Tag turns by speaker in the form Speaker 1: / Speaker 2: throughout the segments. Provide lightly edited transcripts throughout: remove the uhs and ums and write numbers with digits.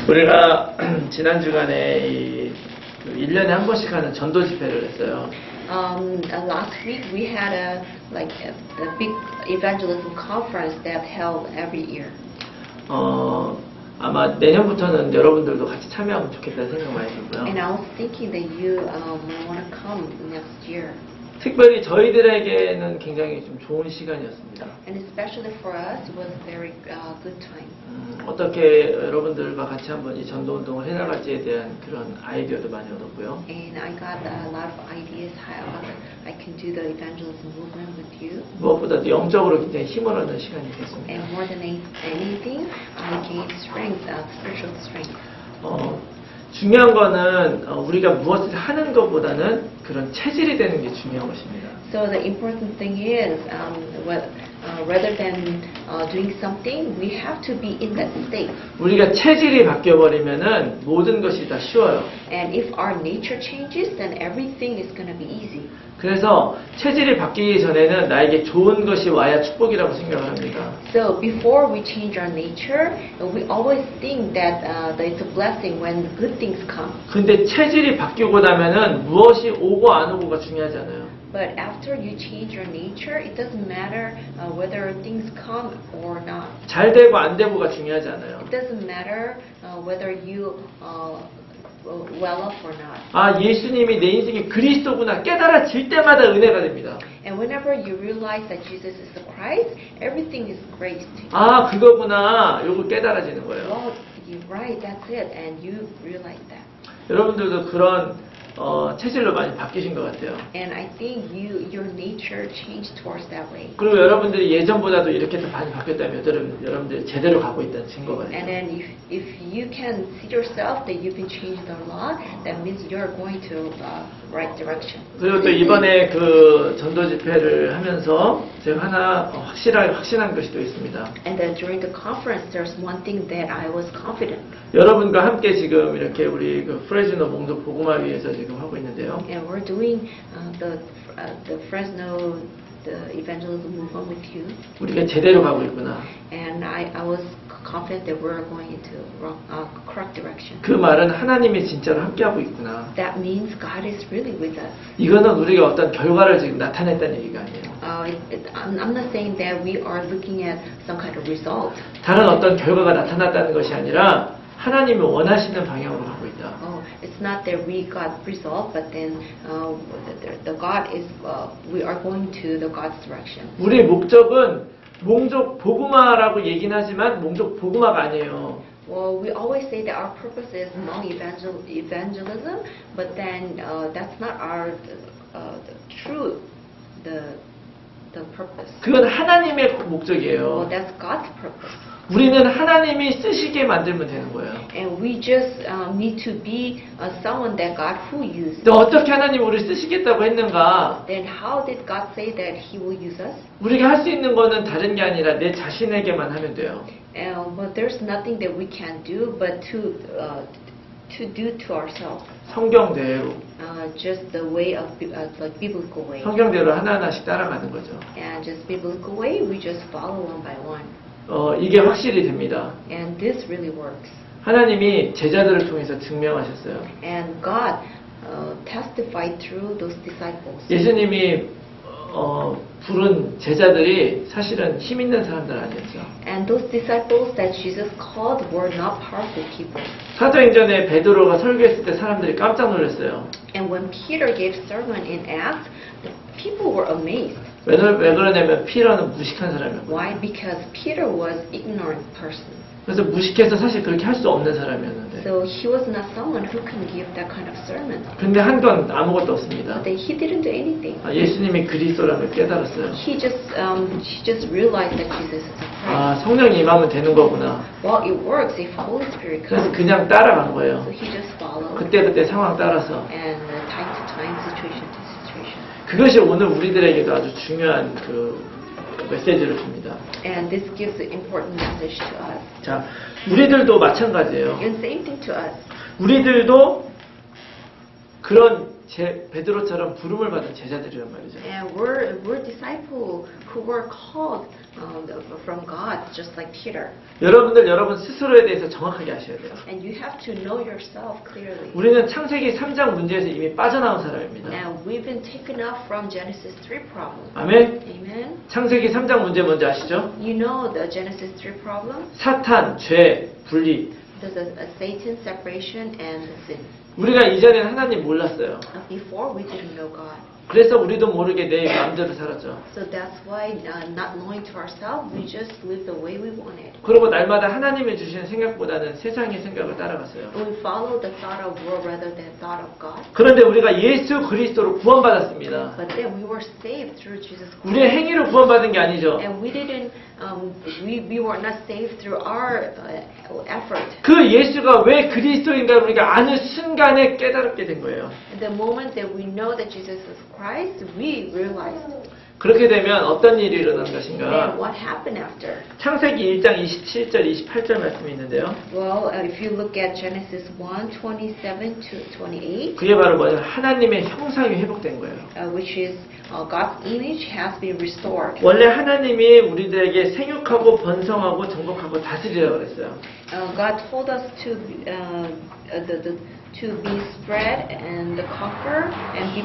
Speaker 1: 우리가 지난 주간에 이 1년에 한 번씩 하는 전도 집회를 했어요.
Speaker 2: Last week we had a big evangelism conference that held every year.
Speaker 1: 아마 내년부터는 여러분들도 같이 참여하면 좋겠다는 생각 많이 들고요.
Speaker 2: And I was thinking that you might want to come next year.
Speaker 1: 특별히 저희들에게는 굉장히 좀 좋은 시간이었습니다.
Speaker 2: And especially for us, it was a very good time.
Speaker 1: 어떻게 여러분들과 같이 한번 이 전도 운동을 해나갈지에 대한 그런 아이디어도 많이 얻었고요.
Speaker 2: And I got a lot of ideas how I can do the evangelism movement with you.
Speaker 1: 무엇보다도 영적으로 굉장히 힘을 얻는 시간이 됐습니다.
Speaker 2: And more than anything, I gained strength, spiritual strength.
Speaker 1: 중요한 거는 우리가 무엇을 하는 것보다는 그런 체질이 되는 게 중요한 것입니다.
Speaker 2: So the important thing is, rather than doing something, we have to be in that state.
Speaker 1: 우리가 체질이 바뀌어 버리면은 모든 것이 다 쉬워요.
Speaker 2: And if our nature changes, then everything is going to be easy.
Speaker 1: 그래서 체질이 바뀌기 전에는 나에게 좋은 것이 와야 축복이라고 생각을 합니다.
Speaker 2: So before we change our nature, we always think that it's a blessing when good things come.
Speaker 1: 근데 체질이 바뀌고 나면은 무엇이 오고 안 오고가 중요하지 않아요.
Speaker 2: But after you change your nature, it doesn't matter whether things come or not.
Speaker 1: 잘 되고 안 되고가 중요하지 않아요.
Speaker 2: It doesn't matter whether you well up or not.
Speaker 1: 아, 예수님이 내 인생의 그리스도구나 깨달아질 때마다 은혜가 됩니다.
Speaker 2: And whenever you realize that Jesus is the Christ, everything is grace to you.
Speaker 1: 아, 그거구나. 요거 깨달아지는 거예요.
Speaker 2: Well, you're right, that's it, and you realize that.
Speaker 1: 여러분들도 그런 체질로 많이 바뀌신 것 같아요.
Speaker 2: And I think your nature changed towards that way.
Speaker 1: 그리고 여러분들이 예전보다도 이렇게 더 많이 바뀌었다면 여러분들이 제대로 가고 있다는 증거가 돼요.
Speaker 2: And then if you can see yourself that you've been changed a lot, that means you're going to right direction.
Speaker 1: 그리고 또 이번에 그 전도 집회를 하면서 제가 하나 확신한 것이 또 있습니다.
Speaker 2: And then during the conference, there's one thing that I was confident.
Speaker 1: 여러분과 함께 지금 이렇게 우리 그 프레즈노 몽도 복음화 위해서 지금 하고 있는데요.
Speaker 2: And we're doing the Fresno evangelism movement with you.
Speaker 1: 우리가 제대로 가고 있구나.
Speaker 2: And I was confident that we're going into correct direction.
Speaker 1: 그 말은 하나님이 진짜로 함께하고 있구나.
Speaker 2: That means God is really with us.
Speaker 1: 이거는 우리가 어떤 결과를 지금 나타냈다는 얘기가 아니에요.
Speaker 2: I'm not saying that we are looking at some kind of result.
Speaker 1: 다른 어떤 결과가 나타났다는 것이 아니라 하나님이 원하시는 방향으로 가고 있다.
Speaker 2: It's not that we got result, but then the God is we are going to the God's direction.
Speaker 1: 우리의 목적은 몽족 복음화라고 얘기는 하지만 몽족 복음화가 아니에요.
Speaker 2: Well, we always say that our purpose is evangelism, but then that's not our true the purpose.
Speaker 1: 그건 하나님의 목적이에요.
Speaker 2: Well, that's God's purpose.
Speaker 1: 우리는 하나님이 쓰시게 만들면 되는 거예요.
Speaker 2: And we just need to be someone that God who uses.
Speaker 1: 근데 어떻게 하나님이 우리를 쓰시겠다고 했는가?
Speaker 2: Then how did God say that He will use us?
Speaker 1: 우리가 할 수 있는 거는 다른 게 아니라 내 자신에게만 하면 돼요.
Speaker 2: But there's nothing that we can do but to do to ourselves.
Speaker 1: 성경대로.
Speaker 2: Just the way of like biblical way.
Speaker 1: 성경대로 하나하나씩 따라가는 거죠.
Speaker 2: And just biblical way, we just follow one by one.
Speaker 1: 이게 확실히 됩니다.
Speaker 2: And this really works.
Speaker 1: 하나님이 제자들을 통해서 증명하셨어요.
Speaker 2: And God testified through those disciples.
Speaker 1: 예수님이 부른 제자들이 사실은 힘 있는 사람들 아니었죠.
Speaker 2: And those disciples that Jesus called were not powerful people.
Speaker 1: 사도행전에 베드로가 설교했을 때 사람들이 깜짝 놀랐어요.
Speaker 2: And when Peter gave sermon in Acts, the people were amazed.
Speaker 1: 왜 그러냐면 피터는 무식한 사람이었거든요.
Speaker 2: Why? Because Peter was ignorant person.
Speaker 1: 그래서 무식해서 사실 그렇게 할 수 없는 사람이었는데.
Speaker 2: So he was not someone who can give that kind of sermon.
Speaker 1: 근데 한 건 아무것도 없습니다.
Speaker 2: But he didn't do anything.
Speaker 1: 예수님이 그리스도라는 걸 깨달았어요.
Speaker 2: He just realized that Jesus is the Christ.
Speaker 1: 성령이 임하면 되는 거구나.
Speaker 2: Well, it works if Holy Spirit
Speaker 1: 그래서
Speaker 2: comes.
Speaker 1: 그냥 따라간 거예요.
Speaker 2: So he just followed.
Speaker 1: 그때 상황 따라서.
Speaker 2: And time to time, situation to situation.
Speaker 1: 그것이 오늘 우리들에게도 아주 중요한 그 메시지를 줍니다.
Speaker 2: And this gives an important message to us.
Speaker 1: 자, 우리들도 마찬가지예요.
Speaker 2: And same thing to us.
Speaker 1: 우리들도 그런 베드로처럼 부름을 받은 제자들이란 말이죠.
Speaker 2: And we're disciples who were called from God, just like Peter.
Speaker 1: 여러분 스스로에 대해서 정확하게 아셔야 돼요.
Speaker 2: And you have to know yourself clearly.
Speaker 1: 우리는 창세기 3장 문제에서 이미 빠져나온 사람입니다.
Speaker 2: And we've been taken up from Genesis 3 problem.
Speaker 1: 아멘.
Speaker 2: Amen.
Speaker 1: 창세기 3장 문제 뭔지 아시죠?
Speaker 2: You know the Genesis 3 problem?
Speaker 1: 사탄, 죄, 분리.
Speaker 2: There's a Satan, separation, and sin.
Speaker 1: 우리가 이전에는 하나님 몰랐어요.
Speaker 2: Before we didn't know God.
Speaker 1: 그래서 우리도 모르게 내 마음대로 살았죠.
Speaker 2: So that's why, not knowing to ourselves, we just live the way we wanted.
Speaker 1: 그리고 날마다 하나님이 주시는 생각보다는 세상의 생각을 따라갔어요.
Speaker 2: We follow the thought of world rather than thought of God.
Speaker 1: 그런데 우리가 예수 그리스도로 구원받았습니다.
Speaker 2: But then we were saved through Jesus Christ.
Speaker 1: 우리의 행위로 구원받은 게 아니죠.
Speaker 2: And we didn't, we were not saved through our effort.
Speaker 1: 그 예수가 왜 그리스도인가 우리가 아는 순간에 깨달게 된 거예요.
Speaker 2: At the moment that we know that Jesus is Christ, we realized.
Speaker 1: 그렇게 되면 어떤 일이 일어난
Speaker 2: Then
Speaker 1: 것인가?
Speaker 2: what happened after?
Speaker 1: 창세기 1장 27절, 28절 말씀이 있는데요.
Speaker 2: Well, if you look at Genesis 1, 27 to 28,
Speaker 1: 그게 바로 뭐냐면 하나님의 형상이 회복된 거예요.
Speaker 2: which is God's image has been restored.
Speaker 1: 원래 하나님이 우리들에게 생육하고 번성하고 정복하고 다스리라고 그랬어요.
Speaker 2: God told us to be spread and conquer and be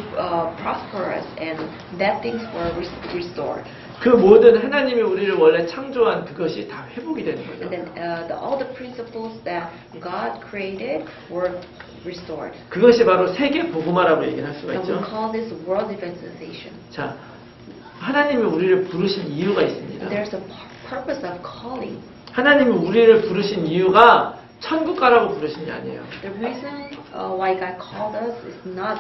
Speaker 2: prosperous, and that things were restored.
Speaker 1: 그 모든 하나님이 우리를 원래 창조한 그것이 다 회복이 되는 거죠.
Speaker 2: And then all the principles that God created were restored.
Speaker 1: 그것이 바로 세계 복음화라고 얘기를 할 수가
Speaker 2: And we
Speaker 1: 있죠.
Speaker 2: call this world evangelization.
Speaker 1: 자, 하나님이 우리를 부르신 이유가 있습니다.
Speaker 2: There's a purpose of calling.
Speaker 1: 하나님이 우리를 부르신 이유가 천국 가라고 부르신 게 아니에요.
Speaker 2: The reason why God called us is not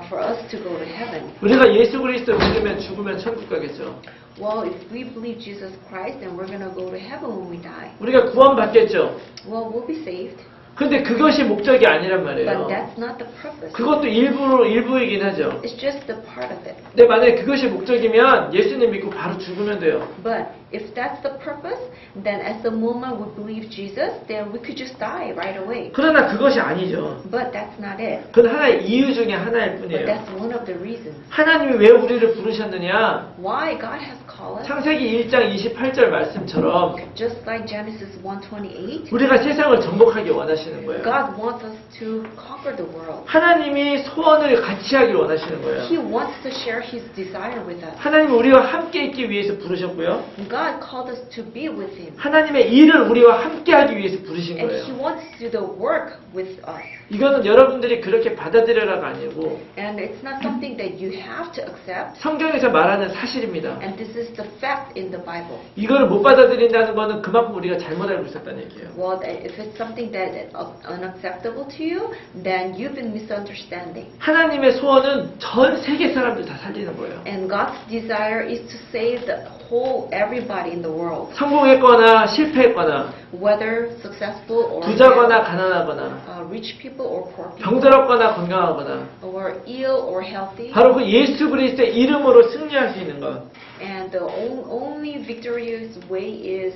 Speaker 2: for us to go to heaven.
Speaker 1: 우리가 예수 그리스도 믿으면 죽으면 천국 가겠죠.
Speaker 2: Well, if we believe Jesus Christ, then we're going to go to heaven when we die.
Speaker 1: 우리가 구원받겠죠.
Speaker 2: Well, we'll be saved.
Speaker 1: 근데 그것이 목적이 아니란
Speaker 2: But
Speaker 1: 말이에요.
Speaker 2: that's not the purpose.
Speaker 1: 그것도 일부이긴 하죠.
Speaker 2: It's just the part of it.
Speaker 1: 근데 만약에 그것이 목적이면 예수님 믿고 바로 죽으면 돼요.
Speaker 2: But if that's the purpose, then at the moment we believe Jesus, then we could just die right away.
Speaker 1: 그러나 그것이 아니죠.
Speaker 2: But that's not it.
Speaker 1: 그건 하나의 이유 중에 하나일
Speaker 2: But
Speaker 1: 뿐이에요.
Speaker 2: that's one of the reasons
Speaker 1: 하나님이 왜 우리를 부르셨느냐?
Speaker 2: why God has called us.
Speaker 1: 창세기 1장 28절 말씀처럼
Speaker 2: Just like Genesis 1:28,
Speaker 1: 우리가 세상을 정복하기 원하시는 거예요.
Speaker 2: God wants us to conquer the world.
Speaker 1: 하나님이 소원을 같이 하길 원하시는 거예요.
Speaker 2: He wants to share His desire with us.
Speaker 1: 하나님이 우리와 함께 있기 위해서 부르셨고요.
Speaker 2: God called us to be with Him.
Speaker 1: 하나님의 일을 우리와 함께 하기 위해서 부르신
Speaker 2: And He
Speaker 1: 거예요.
Speaker 2: wants to do the work with us.
Speaker 1: 이거는 여러분들이 그렇게 받아들여라가 아니고
Speaker 2: And it's not something that you have to accept.
Speaker 1: 성경에서 말하는 사실입니다.
Speaker 2: And this is the fact in the Bible.
Speaker 1: 이거를 못 받아들인다는 거는 그만큼 우리가 잘못 알고 있었다는 얘기예요.
Speaker 2: Well, if it's something that is unacceptable to you, then you've been misunderstanding.
Speaker 1: 하나님의 소원은 전 세계 사람들 다 살리는 거예요.
Speaker 2: And God's desire is to save the whole everybody in the world,
Speaker 1: 성공했거나 실패했거나
Speaker 2: whether successful or
Speaker 1: 부자거나 가난하거나
Speaker 2: rich people or poor people,
Speaker 1: 병들었거나 건강하거나
Speaker 2: or ill or healthy.
Speaker 1: 바로 그 예수 그리스도의 이름으로 승리할 수 있는 것.
Speaker 2: And the only victorious way is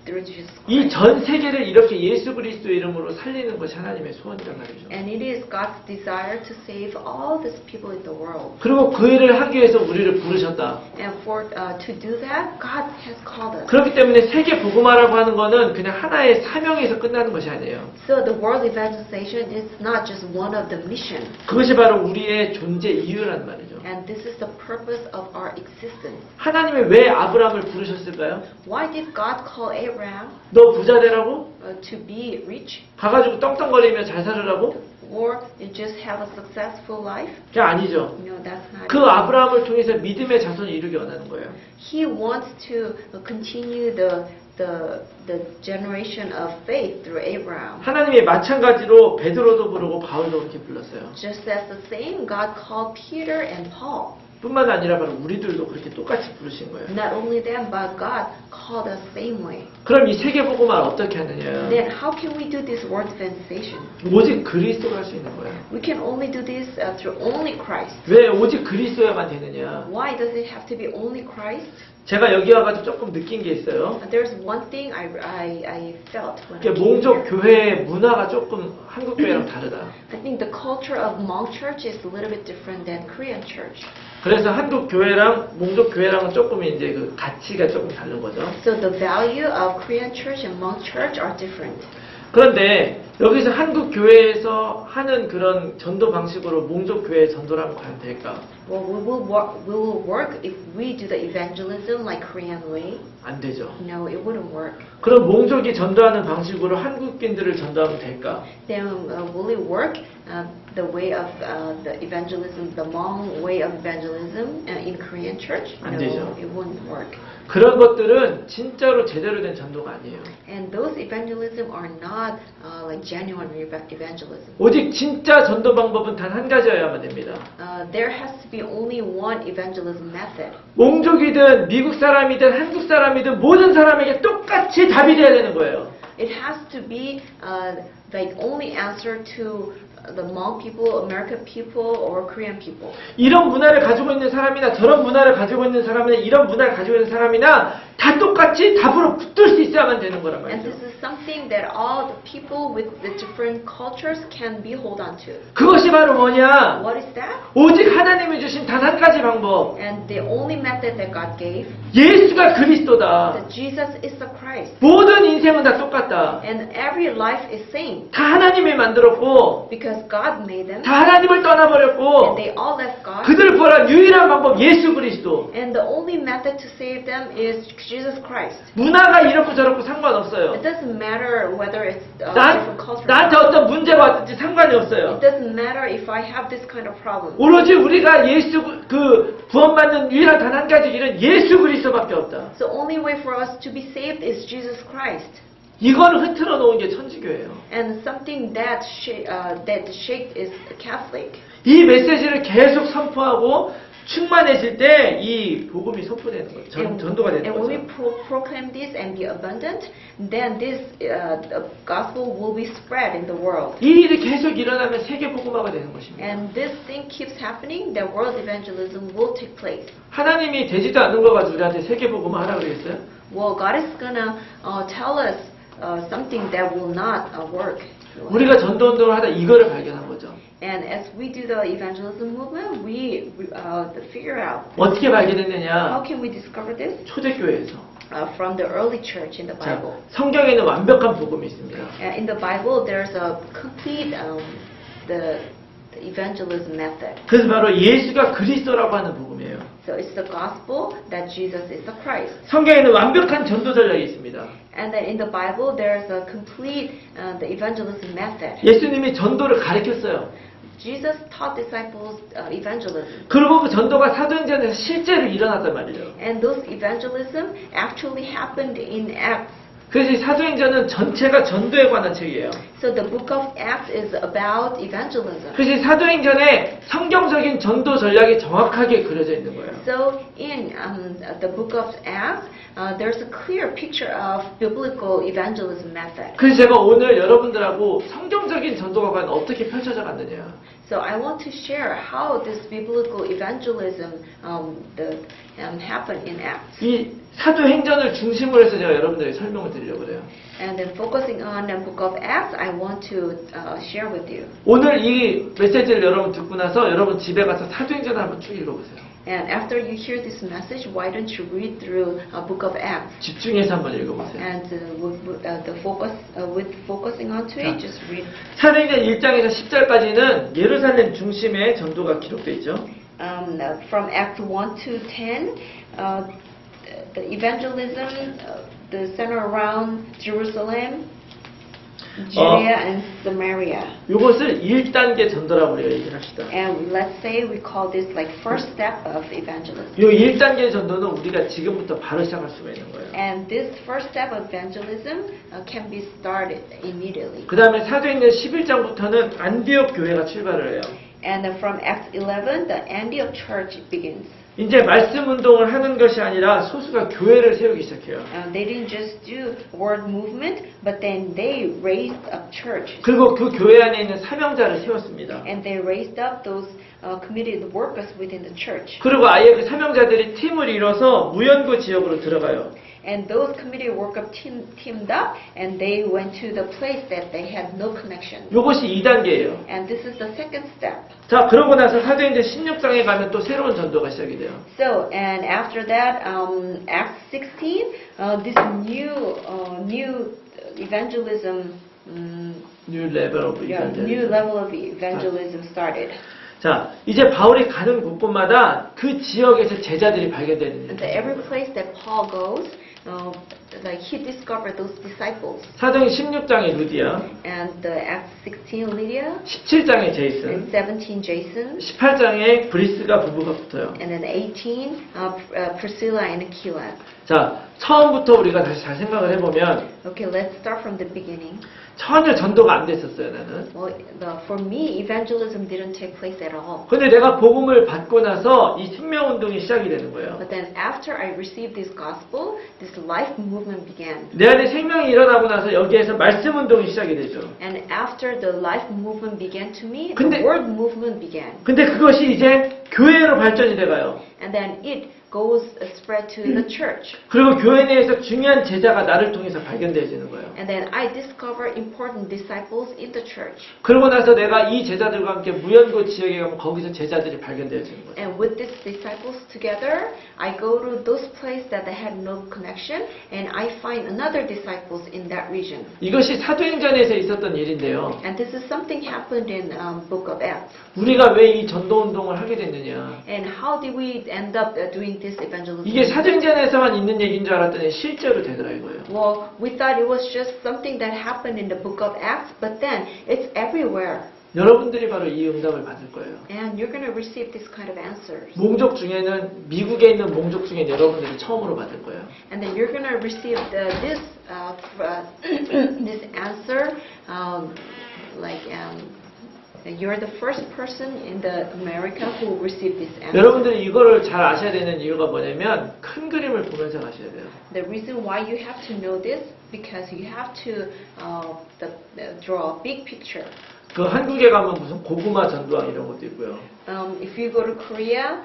Speaker 2: through Jesus
Speaker 1: 이
Speaker 2: Christ.
Speaker 1: 전 세계를 이렇게 예수 그리스도 이름으로 살리는 것이 하나님의 소원이란 말이죠.
Speaker 2: And it is God's desire to save all these people in the world.
Speaker 1: 그리고 그 일을 하기 위해서 우리를 부르셨다.
Speaker 2: And to do that, God has called us.
Speaker 1: 그렇기 때문에 세계 복음화라고 하는 거는 그냥 하나의 사명에서 끝나는 것이 아니에요.
Speaker 2: So the world evangelization is not just one of the missions.
Speaker 1: 그것이 바로 우리의 존재 이유란 말이죠.
Speaker 2: And this is the purpose of our existence.
Speaker 1: 하나님이 왜 아브라함을 부르셨을까요?
Speaker 2: Why did God call Abraham
Speaker 1: 너 부자 되라고?
Speaker 2: to be rich,
Speaker 1: 가가지고 떵떵거리며 잘 살으라고?
Speaker 2: or just have a successful life?
Speaker 1: 그게 아니죠.
Speaker 2: No, that's not
Speaker 1: 그
Speaker 2: it.
Speaker 1: 아브라함을 통해서 믿음의 자손을 이루기 원하는 거예요.
Speaker 2: He wants to continue the generation of faith through Abraham.
Speaker 1: 하나님이 마찬가지로 베드로도 부르고 바울도 그렇게 불렀어요.
Speaker 2: Just as the same, God called Peter and Paul.
Speaker 1: 뿐만 아니라 바로 우리들도 그렇게 똑같이 부르신 거예요.
Speaker 2: Not only them, but God called us same way.
Speaker 1: 그럼 이 세계복음을 어떻게 하느냐?
Speaker 2: Then how can we do this word evangelization?
Speaker 1: 오직 그리스도가 할 수 있는 거예요.
Speaker 2: We can only do this through only Christ.
Speaker 1: 왜 오직 그리스도야만 되느냐?
Speaker 2: Why does it have to be only Christ?
Speaker 1: 제가 여기 와가지고 조금 느낀 게 있어요.
Speaker 2: There's one thing I felt when I
Speaker 1: 이게
Speaker 2: came
Speaker 1: 몽족
Speaker 2: here.
Speaker 1: 교회의 문화가 조금 한국 교회랑 다르다.
Speaker 2: I think the culture of Hmong church is a little bit different than Korean church.
Speaker 1: 그래서 한국 교회랑 몽족 교회랑은 조금 이제 그 가치가 조금 다른 거죠.
Speaker 2: So the value of Korean church and Hmong church are different.
Speaker 1: 그런데 여기서 한국 교회에서 하는 그런 전도 방식으로 몽족 교회에 전도를 하면 과연 될까?
Speaker 2: Well, we will work if we do the evangelism like Korean way.
Speaker 1: 안 되죠.
Speaker 2: No, it wouldn't work.
Speaker 1: 그럼 몽족이 전도하는 방식으로 한국인들을 전도하면 될까?
Speaker 2: Then will it work the way of the evangelism, the Hmong way of evangelism in Korean church?
Speaker 1: 안
Speaker 2: No,
Speaker 1: 되죠.
Speaker 2: it wouldn't work.
Speaker 1: 그런 것들은 진짜로 제대로 된 전도가 아니에요.
Speaker 2: And those evangelism are not like genuine evangelism.
Speaker 1: 오직 진짜 전도 방법은 단 한 가지여야만 됩니다.
Speaker 2: There has to be only one evangelism method.
Speaker 1: 몽족이든 미국 사람이든 한국 사람이든 모든 사람에게 똑같이 답이 돼야 되는 거예요.
Speaker 2: It has to be like only answer to the Hmong people, American people, or Korean people.
Speaker 1: 이런 문화를 가지고 있는 사람이나 저런 문화를 가지고 있는 사람이나 이런 문화를 가지고 있는 사람이나 다 똑같이 답으로 붙들 수 있어야만 되는 거란
Speaker 2: And
Speaker 1: 말이죠.
Speaker 2: this is something that all the people with the different cultures can be hold on to.
Speaker 1: 그것이 바로 뭐냐?
Speaker 2: What is that?
Speaker 1: 오직 하나님이 주신 단 한 가지 방법.
Speaker 2: And the only method that God gave,
Speaker 1: 예수가 그리스도다.
Speaker 2: that Jesus is the Christ.
Speaker 1: 모든 인생은 다 똑같다.
Speaker 2: And every life is same
Speaker 1: 다 하나님이 만들었고
Speaker 2: because God made them.
Speaker 1: 다 하나님을 떠나버렸고
Speaker 2: And they all left God.
Speaker 1: 그들을 구원한 유일한 방법 예수 그리스도.
Speaker 2: And the only method to save them is Jesus Christ.
Speaker 1: 문화가 이렇고 저렇고 상관없어요.
Speaker 2: It doesn't matter whether it's different culture.
Speaker 1: 나한테 어떤 문제가 왔든지 상관이 없어요.
Speaker 2: It doesn't matter if I have this kind of problem.
Speaker 1: 오로지 우리가 예수 그 구원받는 유일한 단 한 가지 길은 예수 그리스도밖에 없다.
Speaker 2: So only way for us to be saved is Jesus Christ.
Speaker 1: 이걸 흐트러 놓은 게 천주교예요.
Speaker 2: And something that shaped is Catholic.
Speaker 1: 이 메시지를 계속 선포하고 충만해질 때 이 복음이 선포되는 거예요. 전도가 되는
Speaker 2: And when we
Speaker 1: 거죠.
Speaker 2: proclaim this and be abundant, then this the gospel will be spread in the world.
Speaker 1: 이 일이 계속 일어나면 세계 복음화가 되는 것입니다.
Speaker 2: And this thing keeps happening, that world evangelism will take place.
Speaker 1: 하나님이 되지도 않는 거 가지고 우리한테 세계 복음화 하라고 그랬어요?
Speaker 2: Well, God is gonna tell us something that will not work.
Speaker 1: 우리가 전도 운동을 하다 이거를 발견한 거죠.
Speaker 2: And as we do the evangelism movement, we figure out
Speaker 1: 어떻게
Speaker 2: how
Speaker 1: 발견했느냐?
Speaker 2: can we discover this
Speaker 1: 초대교회에서.
Speaker 2: from the early church in the
Speaker 1: 자,
Speaker 2: Bible.
Speaker 1: 성경에는 완벽한 복음이 있습니다.
Speaker 2: In the Bible, there's a complete the evangelism method.
Speaker 1: 그래서 바로 예수가 그리스도라고 하는 복음이에요.
Speaker 2: So it's the gospel that Jesus is the Christ.
Speaker 1: 성경에는 완벽한 전도 전략이 있습니다.
Speaker 2: And then in the Bible, there's a complete the evangelism method.
Speaker 1: 예수님이 전도를 가르쳤어요.
Speaker 2: Jesus taught disciples evangelism.
Speaker 1: 그리고 그 전도가 사도행전에서 실제로 일어났단 말이에요.
Speaker 2: And those evangelism actually happened in Acts.
Speaker 1: 그래서 이 사도행전은 전체가 전도에 관한 책이에요.
Speaker 2: So the book of Acts is about evangelism.
Speaker 1: 그래서 이 사도행전에 성경적인 전도 전략이 정확하게 그려져 있는 거예요.
Speaker 2: So in the book of Acts, there's a clear picture of biblical evangelism method.
Speaker 1: 그래서 제가 오늘 여러분들하고 성경적인 전도가 과연 어떻게 펼쳐져 갔느냐.
Speaker 2: So I want to share how this biblical evangelism happened in Acts.
Speaker 1: 이 사도행전을 중심으로 해서 제가 여러분들에게 설명을 드리려고 그래요.
Speaker 2: And then focusing on the book of Acts, I want to share with you.
Speaker 1: 오늘 이 메시지를 여러분 듣고 나서 여러분 집에 가서 사도행전을 한번 쭉 읽어보세요.
Speaker 2: And after you hear this message, why don't you read through book of Acts?
Speaker 1: 집중해서 한번 읽어보세요.
Speaker 2: And with focusing onto it, just read.
Speaker 1: 사도행전 1장에서 10절까지는 예루살렘 중심의 전도가 기록되어 있죠.
Speaker 2: From Act 1 to 10, the evangelism, the center around Jerusalem, Judea and Samaria.
Speaker 1: 이것을 1단계 전도라고 우리가 얘기를 합시다.
Speaker 2: And let's say we call this like first step of evangelism.
Speaker 1: 이 1단계 전도는 우리가 지금부터 바로 시작할 수가 있는 거예요.
Speaker 2: And this first step of evangelism can be started immediately.
Speaker 1: 그 다음에 사도행전 11장부터는 안디옥 교회가 출발을 해요.
Speaker 2: And then from Acts 11, the end of church begins.
Speaker 1: 이제 말씀 운동을 하는 것이 아니라 소수가 교회를 세우기 시작해요.
Speaker 2: They didn't just do word movement, but then they raised up church.
Speaker 1: 그리고 그 교회 안에 있는 사명자를 세웠습니다.
Speaker 2: And they raised up those committed workers within the church.
Speaker 1: 그리고 아예 그 사명자들이 팀을 이뤄서 무연고 지역으로 들어가요.
Speaker 2: And those committed workers teamed up and they went to the place that they had no connection.
Speaker 1: 이것이 2단계예요.
Speaker 2: And this is the second step.
Speaker 1: 자, 그러고 나서 사도행전 16장에 가면 또 새로운 전도가 시작이 돼요.
Speaker 2: So, and after that, Acts 16, this new evangelism,
Speaker 1: New level of evangelism.
Speaker 2: new level of evangelism started.
Speaker 1: 자, 이제 바울이 가는 곳곳마다 그 지역에서 제자들이 발견되는
Speaker 2: And
Speaker 1: 일이에요.
Speaker 2: so every place that Paul goes, like he discovered those disciples.
Speaker 1: 사도행 16장에 루디아,
Speaker 2: And Acts 16, Lydia,
Speaker 1: 17장에 제이슨,
Speaker 2: and 17, Jason,
Speaker 1: 18장에 브리스가 부부가 붙어요.
Speaker 2: and then 18, Priscilla and Aquila.
Speaker 1: 자, 처음부터 우리가 다시 잘 생각을 해보면
Speaker 2: Okay, let's start from the beginning.
Speaker 1: 전혀 전도가 안 됐었어요, 나는.
Speaker 2: Well, for me, evangelism didn't take place at all.
Speaker 1: 근데 내가 복음을 받고 나서 이 생명운동이 시작이 되는 거예요.
Speaker 2: But then after I received this gospel, this life movement began.
Speaker 1: 내 안에 생명이 일어나고 나서 여기에서 말씀운동이 시작이 되죠.
Speaker 2: And after the life movement began to me,
Speaker 1: 근데-
Speaker 2: the word movement began.
Speaker 1: 근데 그것이 이제 교회로 발전이 돼가요.
Speaker 2: And then it goes spread to the church.
Speaker 1: 그리고 교회 내에서 중요한 제자가 나를 통해서 발견되어지는 거예요.
Speaker 2: And then I discover important disciples in the church.
Speaker 1: 그러고 나서 내가 이 제자들과 함께 무연고 지역에 가면 거기서 제자들이 발견되어지는 거예요.
Speaker 2: And with these disciples together, I go to those places that they had no connection, and I find another disciples in that region.
Speaker 1: 이것이 사도행전에서 있었던 일인데요.
Speaker 2: And this is something happened in Book of Acts.
Speaker 1: 우리가 왜 이 전도운동을 하게 됐느냐.
Speaker 2: And how did we end up doing this evangelism?
Speaker 1: 이게 사도행전에서만 있는 얘기인 줄 알았더니 실제로 되더라 이거예요.
Speaker 2: Well, we thought it was just something that happened in the Book of Acts, but then it's everywhere.
Speaker 1: 여러분들이 바로 이 응답을 받을 거예요.
Speaker 2: And you're going to receive this kind of answers.
Speaker 1: 몽족 중에는 미국에 있는 몽족 중에 여러분들이 처음으로 받을 거예요.
Speaker 2: And then you're going to receive this this answer, you're the first person in the America who will receive this answer.
Speaker 1: 여러분들이 이거를 잘 아셔야 되는 이유가 뭐냐면 큰 그림을 보면서 가셔야 돼요.
Speaker 2: The reason why you have to know this because you have to draw a big picture.
Speaker 1: 그 한국에 가면 무슨 고구마 전도왕 이런 것도 있고요.
Speaker 2: If you go to Korea,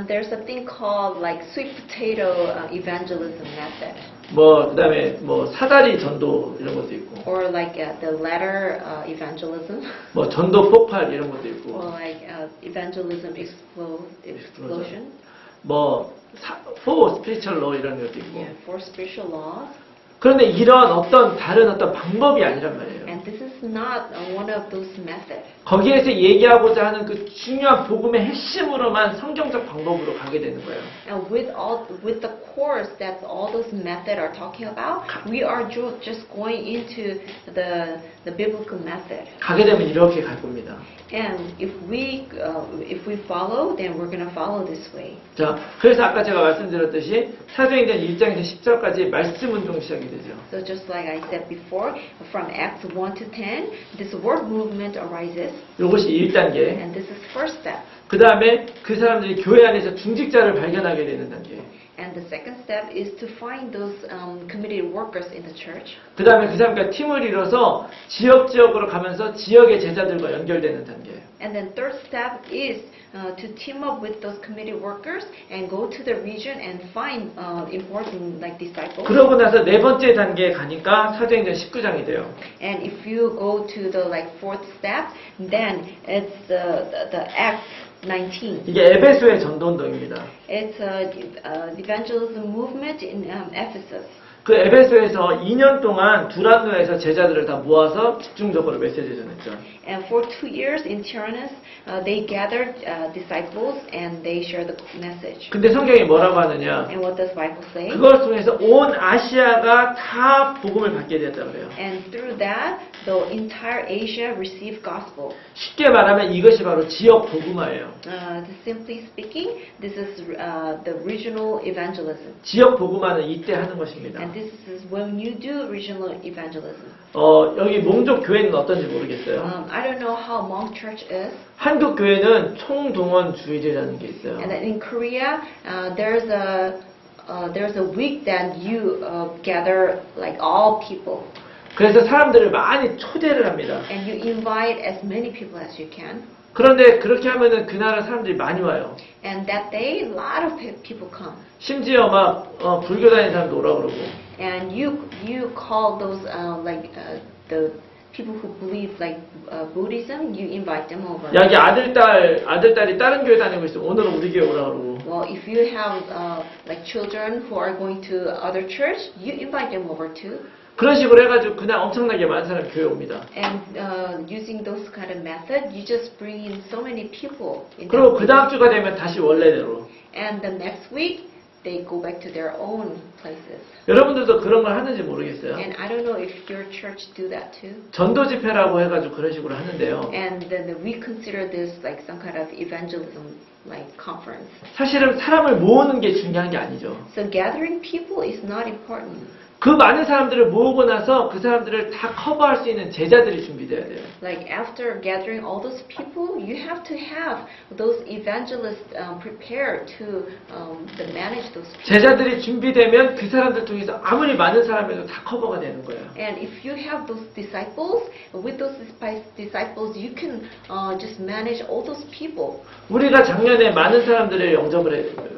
Speaker 2: there's a thing called like sweet potato evangelism method,
Speaker 1: 뭐 그다음에 뭐 사다리 전도 이런 것도 있고,
Speaker 2: or like the ladder evangelism,
Speaker 1: 뭐 전도 폭발 이런 것도 있고,
Speaker 2: or like evangelism explosion,
Speaker 1: 뭐 for spiritual law 이런 것도 있고.
Speaker 2: yeah, for spiritual laws.
Speaker 1: 그런데 이런 어떤 다른 어떤 방법이 아니란 말이에요.
Speaker 2: And this is not one of those methods.
Speaker 1: 거기에서 얘기하고자 하는 그 중요한 복음의 핵심으로만 성경적 방법으로 가게 되는 거예요.
Speaker 2: And with the course that all those methods are talking about, we are just going into the biblical method.
Speaker 1: 가게 되면 이렇게 갈 겁니다.
Speaker 2: And if we follow, then we're going to follow this way.
Speaker 1: 자, 그래서 아까 제가 말씀드렸듯이 사도행전 1장에서 10절까지 말씀 운동 시작이 되죠.
Speaker 2: So just like I said before, from Acts 1 to 10, this word movement arises,
Speaker 1: 이것이 1단계.
Speaker 2: and this is first step.
Speaker 1: 그 다음에 그 사람들이 교회 안에서 중직자를 발견하게 되는 단계.
Speaker 2: And the second step is to find those committed workers in the church.
Speaker 1: 그 다음에 그 사람과 팀을 이뤄서 지역으로 가면서 지역의 제자들과 연결되는 단계.
Speaker 2: And then third step is to team up with those committed workers and go to the region and find important like disciples.
Speaker 1: 그러고 나서 네 번째 단계에 가니까 사도행전 19장이 돼요.
Speaker 2: And if you go to the like fourth step, then it's the Acts 19.
Speaker 1: 이게 에베소의 전도운동입니다.
Speaker 2: It's a evangelism movement in Ephesus.
Speaker 1: 그 에베소에서 2년 동안 두란노에서 제자들을 다 모아서 집중적으로 메시지를 전했죠.
Speaker 2: And for 2 years in Tyrannus, they gathered disciples and they shared the message.
Speaker 1: 근데 성경이 뭐라고 하느냐?
Speaker 2: And what does Bible say?
Speaker 1: 그걸 통해서 온 아시아가 다 복음을 받게 되었다고 그래요.
Speaker 2: And through that, the entire Asia received gospel.
Speaker 1: 쉽게 말하면 이것이 바로 지역 복음화예요.
Speaker 2: Simply speaking, this is the regional evangelism.
Speaker 1: 지역 복음화는 이때 하는 것입니다.
Speaker 2: And this is when you do regional evangelism.
Speaker 1: 여기 몽족 교회는 어떤지 모르겠어요.
Speaker 2: I don't know how Hmong Church is.
Speaker 1: 한국 교회는 총동원 주일이라는 게 있어요.
Speaker 2: And then in Korea, there's a week that you gather like all people,
Speaker 1: 그래서 사람들을 많이 초대를 합니다.
Speaker 2: and you invite as many people as you can.
Speaker 1: 그런데 그렇게 하면은 그 나라 사람들이 많이 와요.
Speaker 2: And that day, a lot of people come.
Speaker 1: 심지어 막 불교 다니는 사람도 오라 그러고.
Speaker 2: And you call those the people who believe like Buddhism, you invite them over.
Speaker 1: 여기 아들딸이 다른 교회 다니고 있으면 오늘은 우리 교회 오라 그러고.
Speaker 2: Well, if you have like children who are going to other church, you invite them over too.
Speaker 1: 그런 식으로 해가지고 그날 엄청나게 많은 사람이 교회 옵니다.
Speaker 2: And using those kind of method, you just bring in so many people.
Speaker 1: 그리고 그 다음 주가 되면 다시 원래대로.
Speaker 2: And the next week, they go back to their own places.
Speaker 1: 여러분들도 그런 걸 하는지 모르겠어요.
Speaker 2: And I don't know if your church do that too.
Speaker 1: 전도 집회라고 해가지고 그런 식으로 하는데요.
Speaker 2: And then we consider this like some kind of evangelism like conference.
Speaker 1: 사실은 사람을 모으는 게 중요한 게 아니죠.
Speaker 2: So gathering people is not important.
Speaker 1: 그 많은 사람들을 모으고 나서 그 사람들을 다 커버할 수 있는 제자들이 준비돼야 돼요.
Speaker 2: Like after gathering all those people, you have to have those evangelists prepared to manage those people.
Speaker 1: 제자들이 준비되면 그 사람들 중에서 아무리 많은 사람이라도 다 커버가 되는 거예요.
Speaker 2: And if you have those disciples, with those disciples, you can just manage all those people.
Speaker 1: 우리가 작년에 많은